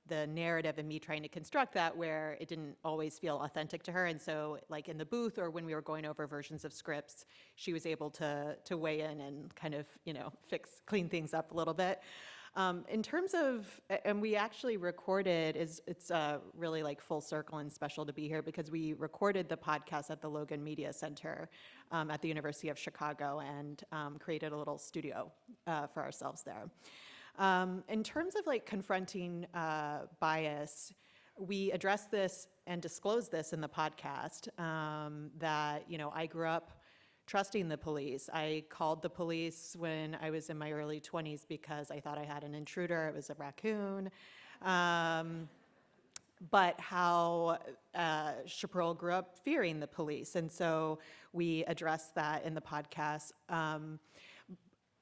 the narrative and me trying to construct that where it didn't always feel authentic to her. And so in the booth or when we were going over versions of scripts, she was able to weigh in and kind of, clean things up a little bit. In terms of, and we actually recorded, it's really full circle and special to be here because we recorded the podcast at the Logan Media Center at the University of Chicago and created a little studio for ourselves there. In terms of confronting bias, we addressed this and disclosed this in the podcast that, I grew up trusting the police. I called the police when I was in my early 20s because I thought I had an intruder. It was a raccoon. But how Shapearl grew up fearing the police. And so we addressed that in the podcast.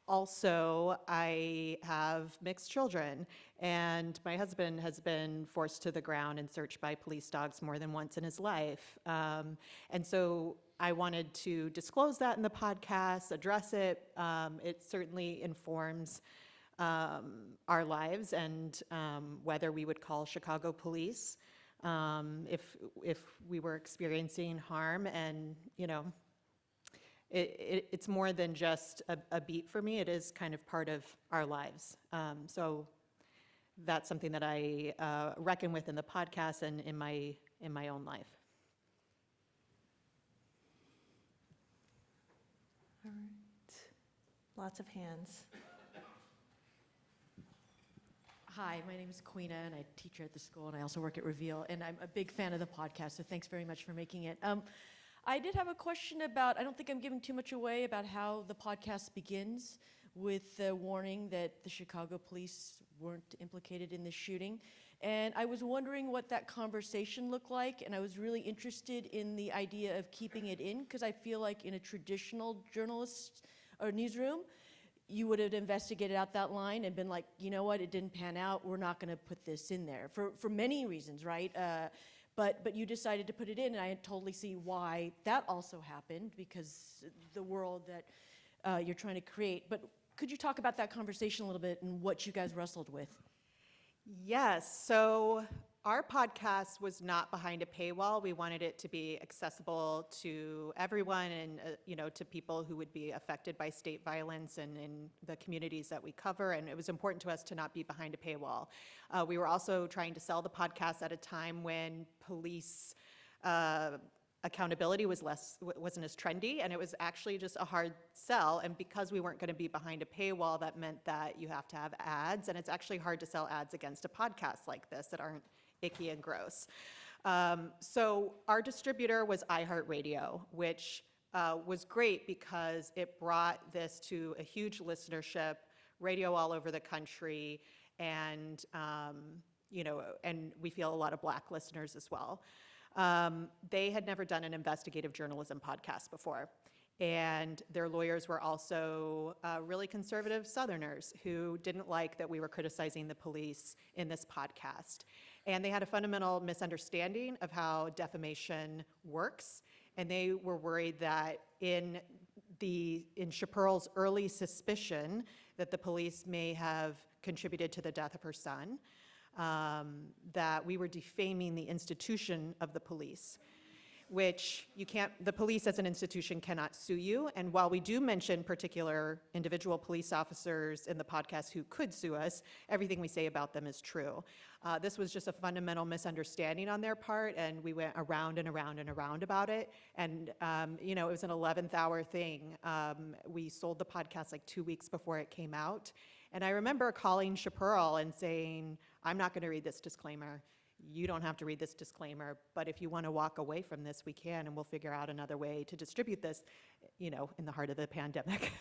Also, I have mixed children, and my husband has been forced to the ground and searched by police dogs more than once in his life. And so I wanted to disclose that in the podcast, address it. It certainly informs our lives and whether we would call Chicago police if we were experiencing harm. And, it's more than just a beat for me. It is kind of part of our lives. So that's something that I reckon with in the podcast and in my own life. All right. Lots of hands. Hi, my name is Queena, and I teach at the school, and I also work at Reveal, and I'm a big fan of the podcast, so thanks very much for making it. I did have a question about, I don't think I'm giving too much away about how the podcast begins with the warning that the Chicago police weren't implicated in the shooting. And I was wondering what that conversation looked like, and I was really interested in the idea of keeping it in, because I feel like in a traditional journalist or newsroom, you would have investigated out that line and been like, you know what, it didn't pan out, we're not gonna put this in there, for many reasons, right? But you decided to put it in, and I totally see why that also happened, because the world that you're trying to create. But could you talk about that conversation a little bit and what you guys wrestled with? Yes, so our podcast was not behind a paywall. We wanted it to be accessible to everyone and to people who would be affected by state violence and in the communities that we cover. And it was important to us to not be behind a paywall. We were also trying to sell the podcast at a time when police accountability wasn't as trendy, and it was actually just a hard sell. And because we weren't going to be behind a paywall, that meant that you have to have ads, and it's actually hard to sell ads against a podcast like this that aren't icky and gross. So our distributor was iHeartRadio, which was great because it brought this to a huge listenership, radio all over the country, and and we feel a lot of Black listeners as well. They had never done an investigative journalism podcast before. And their lawyers were also really conservative Southerners who didn't like that we were criticizing the police in this podcast. And they had a fundamental misunderstanding of how defamation works. And they were worried that in Shapearl's early suspicion that the police may have contributed to the death of her son, that we were defaming the institution of the police, which the police as an institution cannot sue you. And while we do mention particular individual police officers in the podcast who could sue us, everything we say about them is true. This was just a fundamental misunderstanding on their part, and we went around and around and around about it. And, it was an 11th hour thing. We sold the podcast like 2 weeks before it came out. And I remember calling Shapearl and saying, I'm not going to read this disclaimer. You don't have to read this disclaimer, but if you want to walk away from this, we can, and we'll figure out another way to distribute this, in the heart of the pandemic.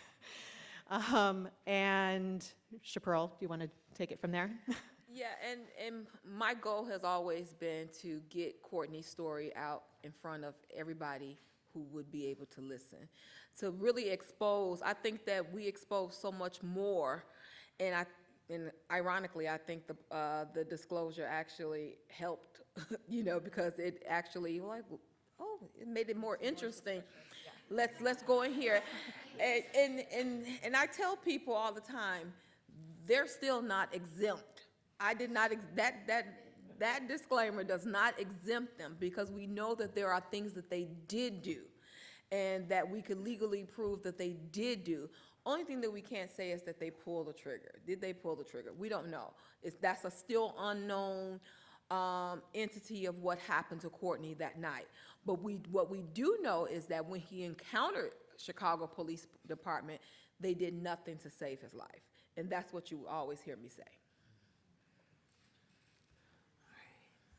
And Shapearl, do you want to take it from there? Yeah, and my goal has always been to get Courtney's story out in front of everybody who would be able to listen, to really expose. I think that we expose so much more, and ironically, I think the disclosure actually helped, because it actually it made it more interesting. Let's go in here, and I tell people all the time, they're still not exempt. I did not that disclaimer does not exempt them, because we know that there are things that they did do, and that we could legally prove that they did do. Only thing that we can't say is that they pulled the trigger. Did they pull the trigger? We don't know. That's a still unknown entity of what happened to Courtney that night. But what we do know is that when he encountered Chicago Police Department, they did nothing to save his life. And that's what you always hear me say.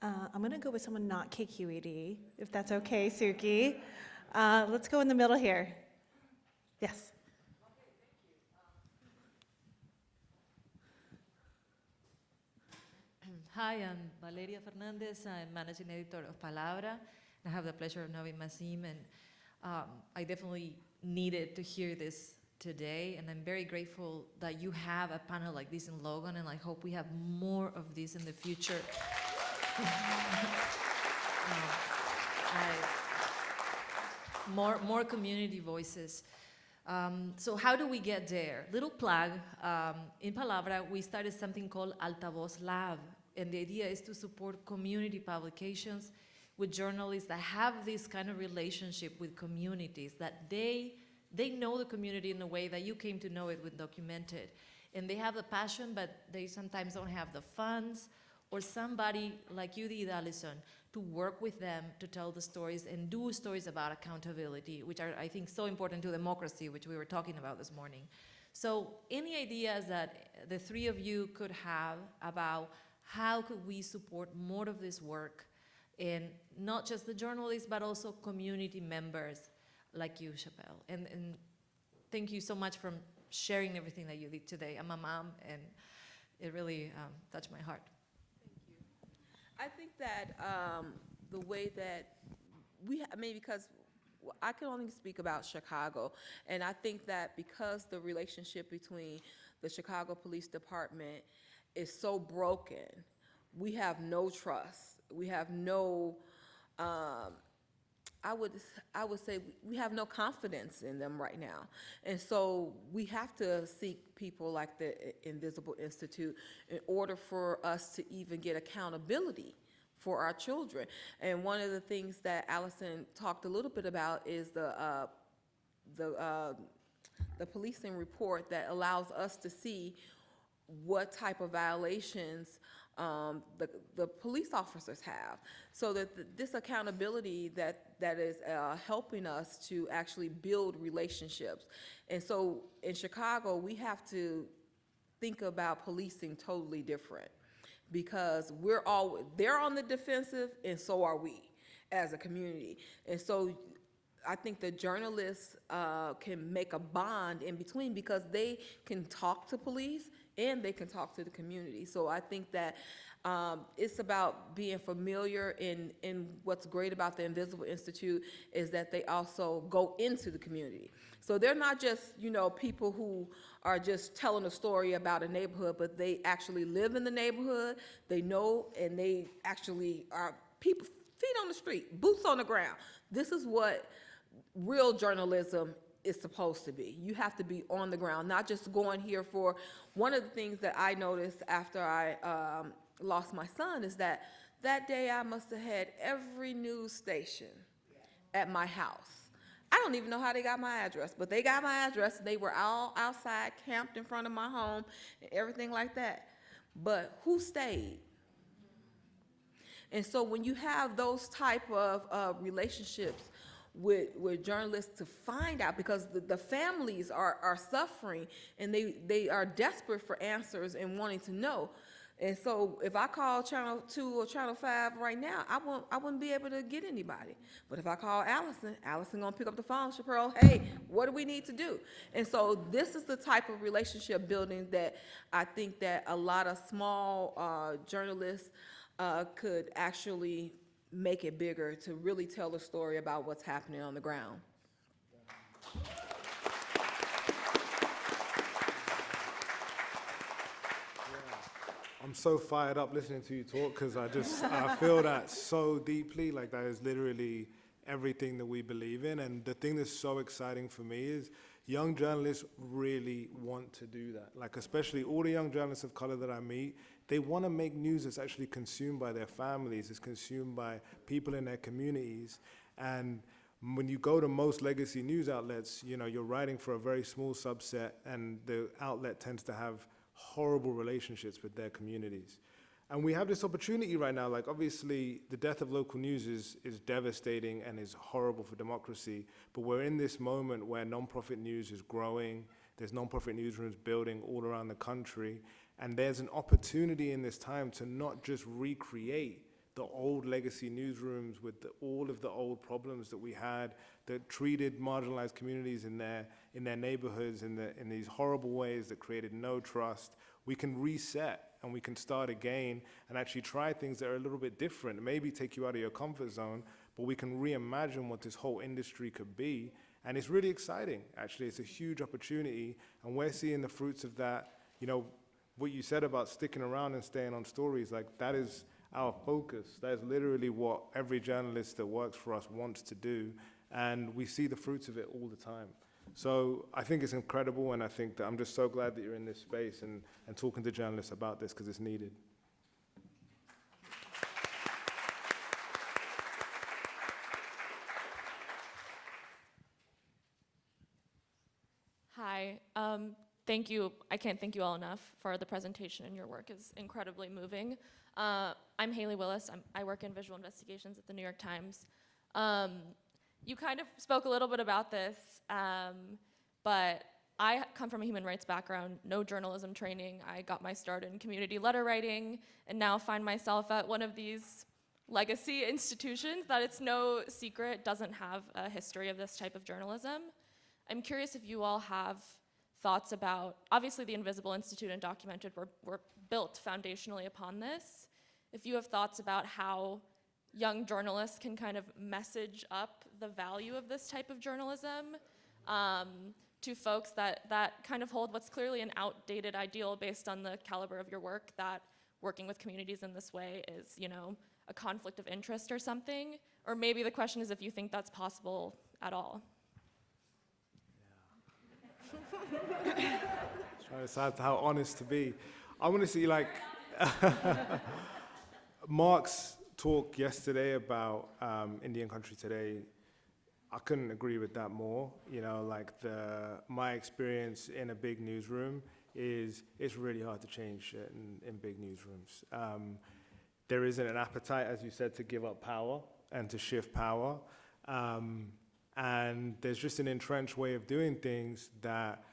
I'm going to go with someone not KQED, if that's okay, Suki. Let's go in the middle here. Yes. Hi, I'm Valeria Fernandez. I'm managing editor of Palabra. I have the pleasure of knowing Mazin, and I definitely needed to hear this today, and I'm very grateful that you have a panel like this in Logan, and I hope we have more of this in the future. More community voices. So how do we get there? Little plug, in Palabra, we started something called Altavo's Lab, and the idea is to support community publications with journalists that have this kind of relationship with communities, that they know the community in a way that you came to know it with Documented. And they have the passion, but they sometimes don't have the funds, or somebody like you did, Alison, to work with them to tell the stories and do stories about accountability, which are, I think, so important to democracy, which we were talking about this morning. So any ideas that the three of you could have about how could we support more of this work, and not just the journalists, but also community members like you, Shapearl. And thank you so much for sharing everything that you did today. I'm a mom, and it really touched my heart. I think that the way that because I can only speak about Chicago, and I think that because the relationship between the Chicago Police Department is so broken, we have no trust. We have no, I would say we have no confidence in them right now. And so we have to seek people like the Invisible Institute in order for us to even get accountability for our children. And one of the things that Allison talked a little bit about is the policing report that allows us to see what type of violations the police officers have, so that this accountability that is helping us to actually build relationships. And so in Chicago, we have to think about policing totally different. because they're on the defensive, and so are we as a community. And so I think the journalists can make a bond in between, because they can talk to police and they can talk to the community. So I think that it's about being familiar, in what's great about the Invisible Institute is that they also go into the community. So they're not just, people who are just telling a story about a neighborhood, but they actually live in the neighborhood, they know, and they actually are people, feet on the street, boots on the ground. This is what real journalism is supposed to be. You have to be on the ground, not just going here for. One of the things that I noticed after I lost my son is that day I must have had every news station at my house. I don't even know how they got my address, but they got my address, and they were all outside, camped in front of my home, and everything like that. But who stayed? And so when you have those type of relationships with journalists to find out, because the families are suffering, and they are desperate for answers and wanting to know. And so if I call Channel 2 or Channel 5 right now, I wouldn't be able to get anybody. But if I call Allison gonna pick up the phone, Shapearl, hey, what do we need to do? And so this is the type of relationship building that I think that a lot of small journalists could actually make it bigger, to really tell a story about what's happening on the ground. I'm so fired up listening to you talk, because I feel that so deeply. Like, that is literally everything that we believe in. And the thing that's so exciting for me is young journalists really want to do that. Like, especially all the young journalists of color that I meet, they want to make news that's actually consumed by their families, it's consumed by people in their communities. And when you go to most legacy news outlets, you're writing for a very small subset, and the outlet tends to have horrible relationships with their communities. And we have this opportunity right now. Like, obviously, the death of local news is devastating and is horrible for democracy, but we're in this moment where nonprofit news is growing. There's nonprofit newsrooms building all around the country, and there's an opportunity in this time to not just recreate the old legacy newsrooms with all of the old problems that we had that treated marginalized communities in their neighborhoods in these horrible ways that created no trust. We can reset, and we can start again and actually try things that are a little bit different, maybe take you out of your comfort zone, but we can reimagine what this whole industry could be. And it's really exciting, actually. It's a huge opportunity, and we're seeing the fruits of that. What you said about sticking around and staying on stories, like, that is our focus. That is literally what every journalist that works for us wants to do, and we see the fruits of it all the time. So I think it's incredible, and I think that I'm just so glad that you're in this space and talking to journalists about this, because it's needed. Hi. Thank you. I can't thank you all enough for the presentation, and your work is incredibly moving. I'm Hayley Willis. I work in visual investigations at the New York Times. You kind of spoke a little bit about this, but I come from a human rights background, no journalism training. I got my start in community letter writing, and now find myself at one of these legacy institutions that, it's no secret, doesn't have a history of this type of journalism. I'm curious if you all have thoughts about, obviously the Invisible Institute and Documented were built foundationally upon this. If you have thoughts about how young journalists can kind of message up the value of this type of journalism to folks that kind of hold what's clearly an outdated ideal based on the caliber of your work, that working with communities in this way is, a conflict of interest or something. Or maybe the question is if you think that's possible at all. Trying to decide how honest to be. I want to see, like, Mark's talk yesterday about Indian country today. I couldn't agree with that more. My experience in a big newsroom is it's really hard to change shit in big newsrooms. There isn't an appetite, as you said, to give up power and to shift power. And there's just an entrenched way of doing things that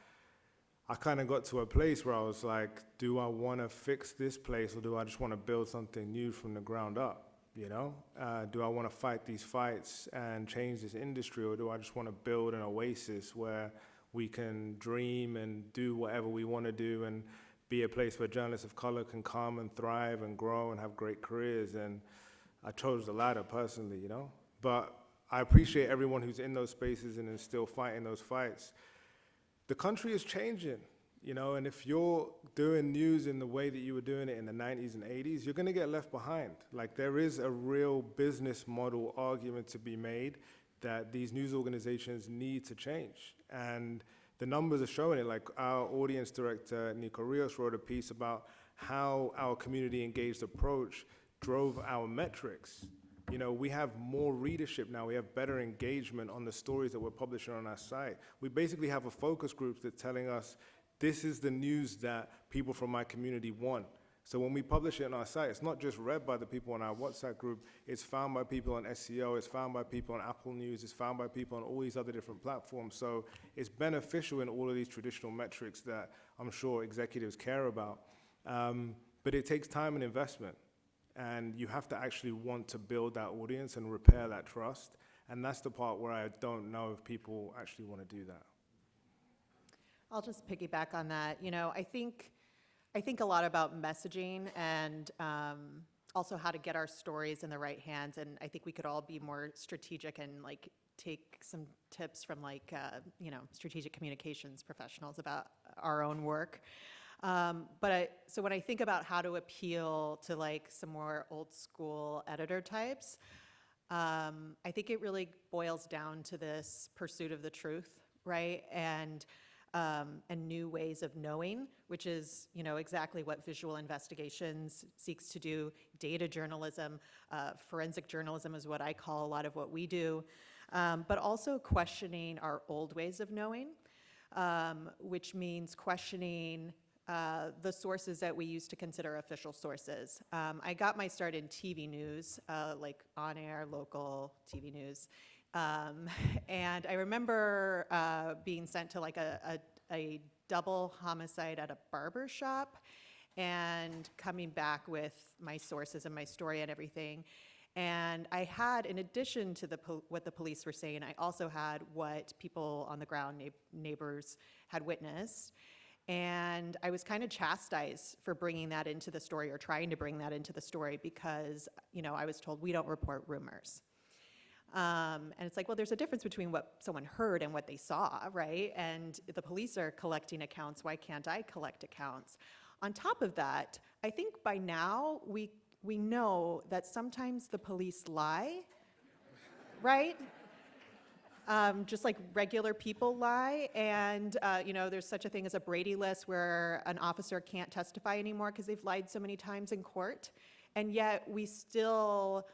I kind of got to a place where I was like, do I want to fix this place, or do I just want to build something new from the ground up? You know, do I want to fight these fights and change this industry, or do I just want to build an oasis where we can dream and do whatever we want to do and be a place where journalists of color can come and thrive and grow and have great careers? And I chose the latter personally, you know. But I appreciate everyone who's in those spaces and is still fighting those fights. The country is changing, you know, and if you're doing news in the way that you were doing it in the 90s and 80s, you're going to get left behind. Like, there is a real business model argument to be made that these news organizations need to change. And the numbers are showing it. Like, our audience director, Nico Rios, wrote a piece about how our community engaged approach drove our metrics. You know, we have more readership now. We have better engagement on the stories that we're publishing on our site. We basically have a focus group that's telling us, this is the news that people from my community want. So when we publish it on our site, it's not just read by the people on our WhatsApp group, it's found by people on SEO, it's found by people on Apple News, it's found by people on all these other different platforms. So it's beneficial in all of these traditional metrics that I'm sure executives care about. But it takes time and investment. And you have to actually want to build that audience and repair that trust. And that's the part where I don't know if people actually want to do that. I'll just piggyback on that. You know, I think a lot about messaging and also how to get our stories in the right hands. And I think we could all be more strategic and like take some tips from like, you know, strategic communications professionals about our own work. So when I think about how to appeal to like some more old school editor types, I think it really boils down to this pursuit of the truth, right? And new ways of knowing, which is, you know, exactly what visual investigations seeks to do. Data journalism, forensic journalism is what I call a lot of what we do, but also questioning our old ways of knowing, which means questioning the sources that we used to consider official sources. I got my start in TV news, like on-air, local TV news. And I remember being sent to like a double homicide at a barber shop and coming back with my sources and my story and everything. And I had, in addition to what the police were saying, I also had what people on the ground, neighbors, had witnessed. And I was kind of chastised for bringing that into the story or trying to bring that into the story because, you know, I was told we don't report rumors. And it's like, well, there's a difference between what someone heard and what they saw, right? And the police are collecting accounts. Why can't I collect accounts? On top of that, I think by now we know that sometimes the police lie, right? Just like regular people lie, and you know, there's such a thing as a Brady list where an officer can't testify anymore because they've lied so many times in court, and yet we still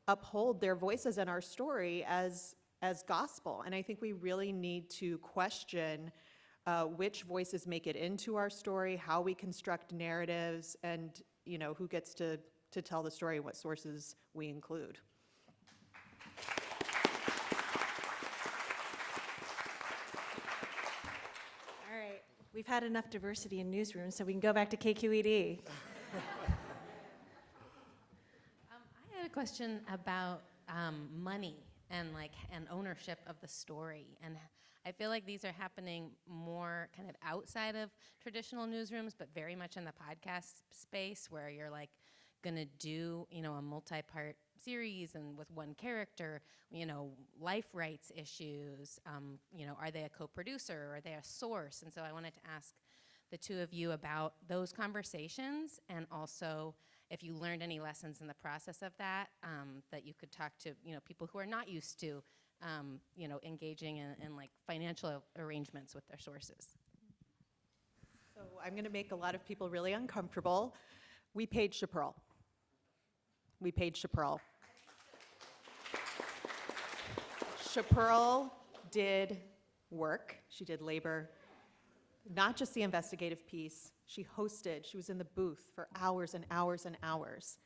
uphold their voices in our story as gospel. And I think we really need to question which voices make it into our story, how we construct narratives, and you know, who gets to tell the story, what sources we include. All right, we've had enough diversity in newsrooms, so we can go back to KQED. I had a question about money and ownership of the story, and I feel like these are happening more kind of outside of traditional newsrooms, but very much in the podcast space where you're like going to do, you know, a multi-part series and with one character, you know, life rights issues, you know, are they a co-producer or are they a source? And so I wanted to ask the two of you about those conversations, and also if you learned any lessons in the process of that, that you could talk to, you know, people who are not used to, you know, engaging in like financial arrangements with their sources. So I'm going to make a lot of people really uncomfortable. We paid Shapearl. We paid Shapearl. Shapearl did work. She did labor, not just the investigative piece. She hosted. She was in the booth for hours and hours and hours.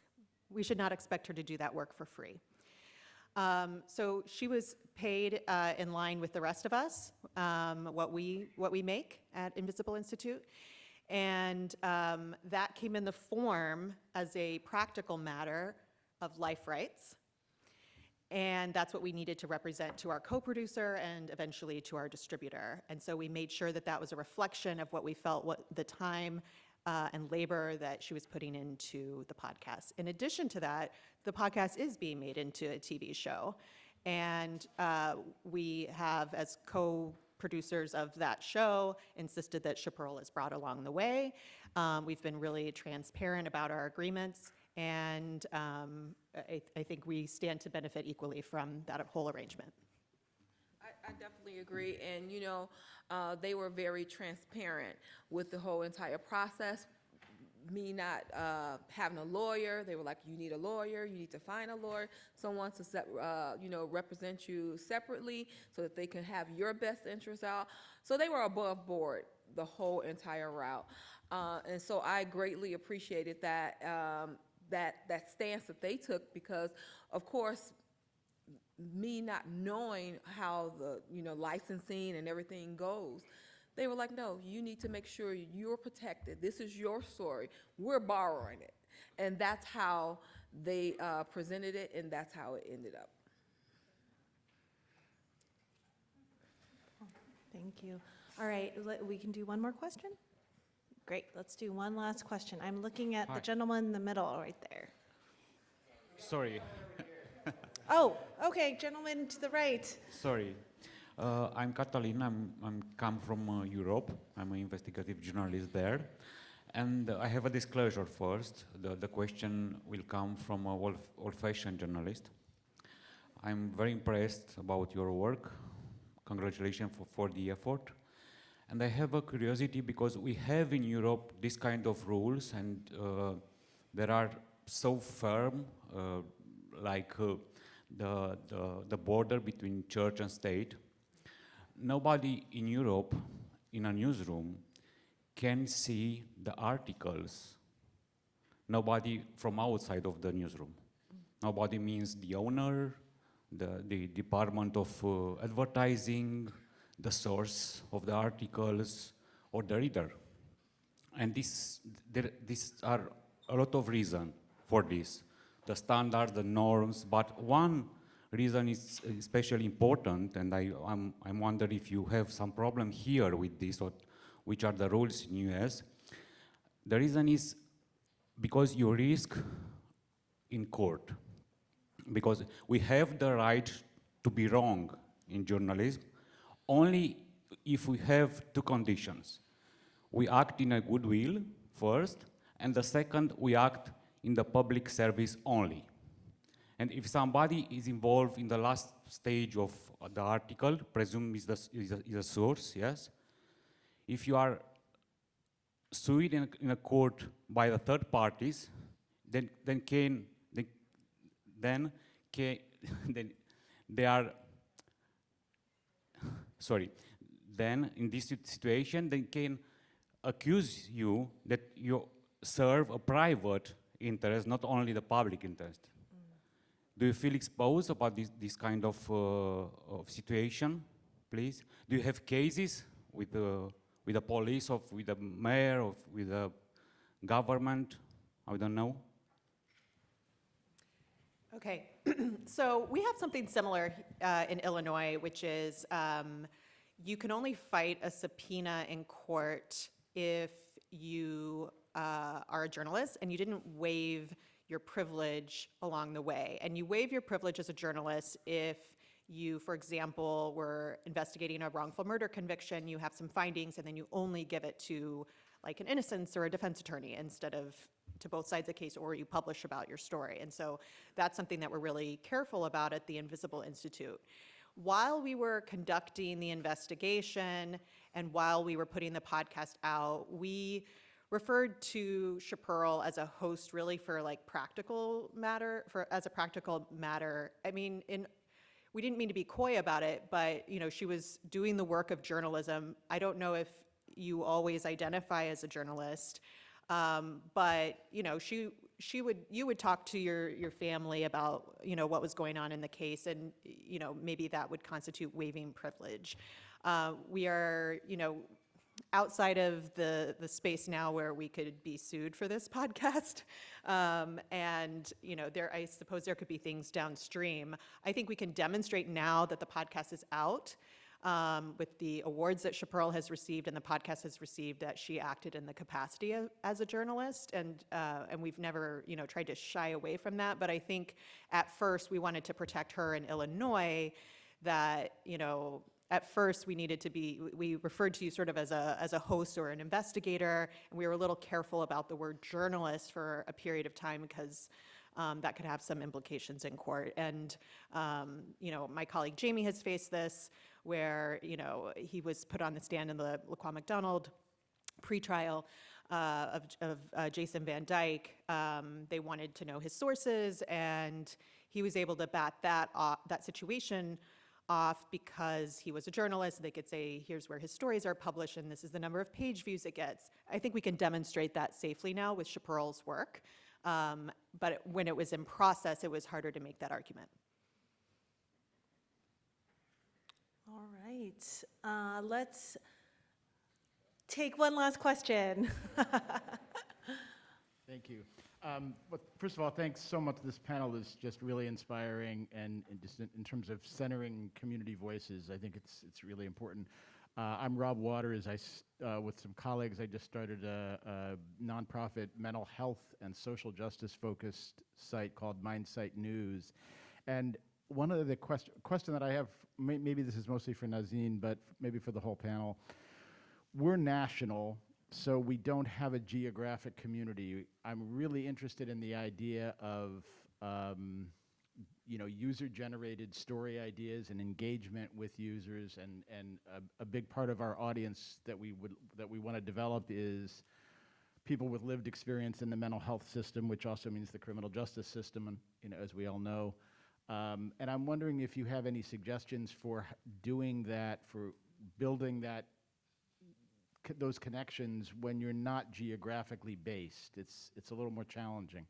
We should not expect her to do that work for free. So she was paid in line with the rest of us, what we make at Invisible Institute. And that came in the form as a practical matter of life rights. And that's what we needed to represent to our co-producer and eventually to our distributor. And so we made sure that that was a reflection of what we felt, what the time and labor that she was putting into the podcast. In addition to that, the podcast is being made into a TV show. And we have, as co-producers of that show, insisted that Shapearl is brought along the way. We've been really transparent about our agreements, and I think we stand to benefit equally from that whole arrangement. I definitely agree, and you know, they were very transparent with the whole entire process. Me not having a lawyer, they were like, you need a lawyer, you need to find a lawyer, someone to you know, represent you separately so that they can have your best interests out. So they were above board the whole entire route, and so I greatly appreciated that that stance that they took, because of course, me not knowing how the, you know, licensing and everything goes, they were like, no, you need to make sure you're protected. This is your story. We're borrowing it. And that's how they presented it, and that's how it ended up. Thank you. All right, we can do one more question? Great, let's do one last question. I'm looking at the gentleman in the middle right there. Sorry. Oh, okay, gentleman to the right. Sorry. I'm Catalin. I'm come from Europe. I'm an investigative journalist there. And I have a disclosure first. The question will come from an old-fashioned journalist. I'm very impressed about your work. Congratulations for the effort. And I have a curiosity, because we have in Europe this kind of rules, and there are so firm, like the border between church and state. Nobody in Europe, in a newsroom, can see the articles. Nobody from outside of the newsroom. Nobody means the owner, the department of advertising, the source of the articles, or the reader. And these are a lot of reasons for this. The standards, the norms, but one reason is especially important, and I'm wondering if you have some problem here with this, or which are the rules in US. The reason is because you risk in court. Because we have the right to be wrong in journalism only if we have two conditions. We act in a goodwill first, and the second, we act in the public service only. And if somebody is involved in the last stage of the article, presume is a source, yes? If you are sued in a court by the third parties, then they are, sorry, then in this situation, they can accuse you that you serve a private interest, not only the public interest. Do you feel exposed about this kind of situation, please? Do you have cases with the police, or with the mayor, or with the government? I don't know. Okay, so we have something similar in Illinois, which is you can only fight a subpoena in court if you are a journalist and you didn't waive your privilege along the way. And you waive your privilege as a journalist if you, for example, were investigating a wrongful murder conviction, you have some findings, and then you only give it to like an innocence or a defense attorney instead of to both sides of the case, or you publish about your story. And so that's something that we're really careful about at the Invisible Institute. While we were conducting the investigation and while we were putting the podcast out, we referred to Shapearl as a host really for like practical matter, as a practical matter. I mean, we didn't mean to be coy about it, but you know, she was doing the work of journalism. I don't know if you always identify as a journalist, but you know, you would talk to your family about, what was going on in the case, and, maybe that would constitute waiving privilege. We are, outside of the space now where we could be sued for this podcast. And, I suppose there could be things downstream. I think we can demonstrate now that the podcast is out, with the awards that Shapearl has received and the podcast has received, that she acted in the capacity as a journalist. And we've never, tried to shy away from that. But I think at first we wanted to protect her in Illinois, that, at first we referred to you sort of as a host or an investigator, and we were a little careful about the word journalist for a period of time, because that could have some implications in court. And, my colleague Jamie has faced this, where, he was put on the stand in the Laquan McDonald pretrial of Jason Van Dyke. They wanted to know his sources, and he was able to bat that situation off because he was a journalist. They could say, here's where his stories are published, and this is the number of page views it gets. I think we can demonstrate that safely now with Shapearl's work. But when it was in process, it was harder to make that argument. All right, let's take one last question. Thank you. But first of all, thanks so much. This panel is just really inspiring, and just in terms of centering community voices, I think it's really important. I'm Rob Waters. With some colleagues, I just started a nonprofit mental health and social justice focused site called Mindsight News. And one of the question that I have, maybe this is mostly for Mazin, but maybe for the whole panel, we're national, so we don't have a geographic community. I'm really interested in the idea of user-generated story ideas and engagement with users, and a big part of our audience that we want to develop is people with lived experience in the mental health system, which also means the criminal justice system, and as we all know. And I'm wondering if you have any suggestions for doing that, for building those connections when you're not geographically based. It's a little more challenging.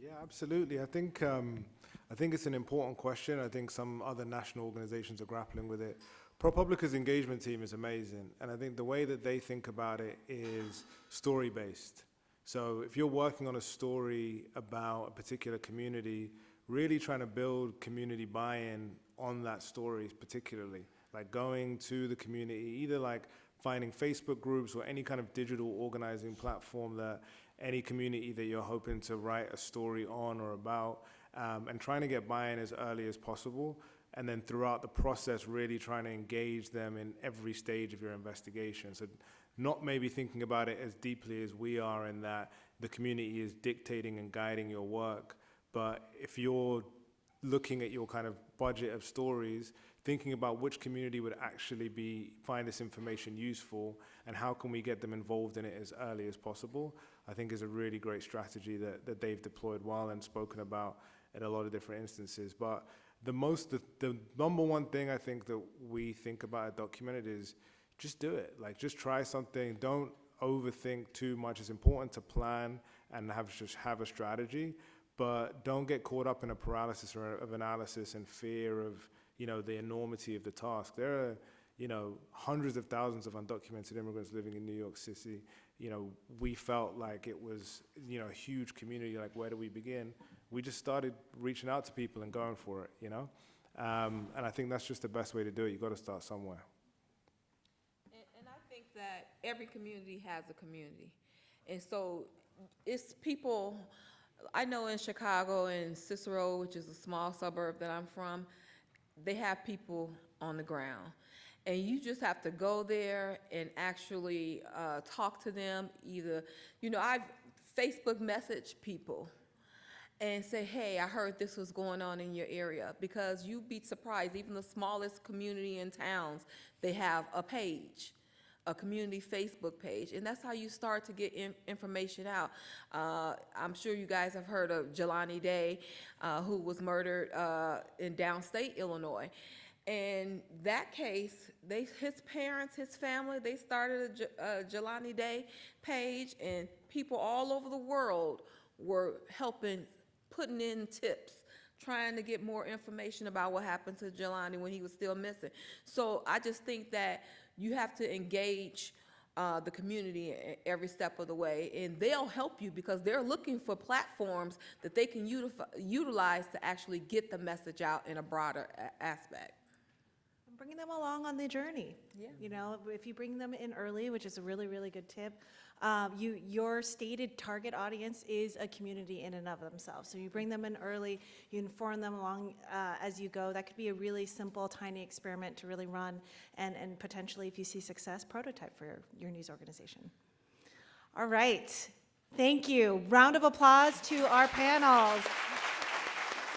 Yeah, absolutely. I think it's an important question. I think some other national organizations are grappling with it. ProPublica's engagement team is amazing, and I think the way that they think about it is story-based. So if you're working on a story about a particular community, really trying to build community buy-in on that story particularly, like going to the community, either like finding Facebook groups or any kind of digital organizing platform that any community that you're hoping to write a story on or about, and trying to get buy-in as early as possible, and then throughout the process really trying to engage them in every stage of your investigation. So not maybe thinking about it as deeply as we are, in that the community is dictating and guiding your work, but if you're looking at your kind of budget of stories, thinking about which community would actually find this information useful, and how can we get them involved in it as early as possible, I think is a really great strategy that they've deployed well and spoken about in a lot of different instances. But the number one thing I think that we think about at Documented is just do it. Like, just try something. Don't overthink too much. It's important to plan and have a strategy, but don't get caught up in a paralysis of analysis and fear of, the enormity of the task. There are, hundreds of thousands of undocumented immigrants living in New York City. We felt like it was, a huge community. Like, where do we begin? We just started reaching out to people and going for it, and I think that's just the best way to do it. You've got to start somewhere. And I think that every community has a community. And so it's people, I know in Chicago and Cicero, which is a small suburb that I'm from, they have people on the ground. And you just have to go there and actually talk to them. Either, I've Facebook messaged people and say, hey, I heard this was going on in your area, because you'd be surprised, even the smallest community in towns, they have a page, a community Facebook page, and that's how you start to get information out. I'm sure you guys have heard of Jelani Day, who was murdered in downstate Illinois. And that case, his parents, his family, they started a Jelani Day page, and people all over the world were helping, putting in tips, trying to get more information about what happened to Jelani when he was still missing. So I just think that you have to engage the community every step of the way, and they'll help you because they're looking for platforms that they can utilize to actually get the message out in a broader aspect. Bringing them along on the journey. Yeah. You know, if you bring them in early, which is a really, really good tip, your stated target audience is a community in and of themselves. So you bring them in early, you inform them along as you go. That could be a really simple, tiny experiment to really run, and potentially, if you see success, prototype for your news organization. All right. Thank you. Round of applause to our panels.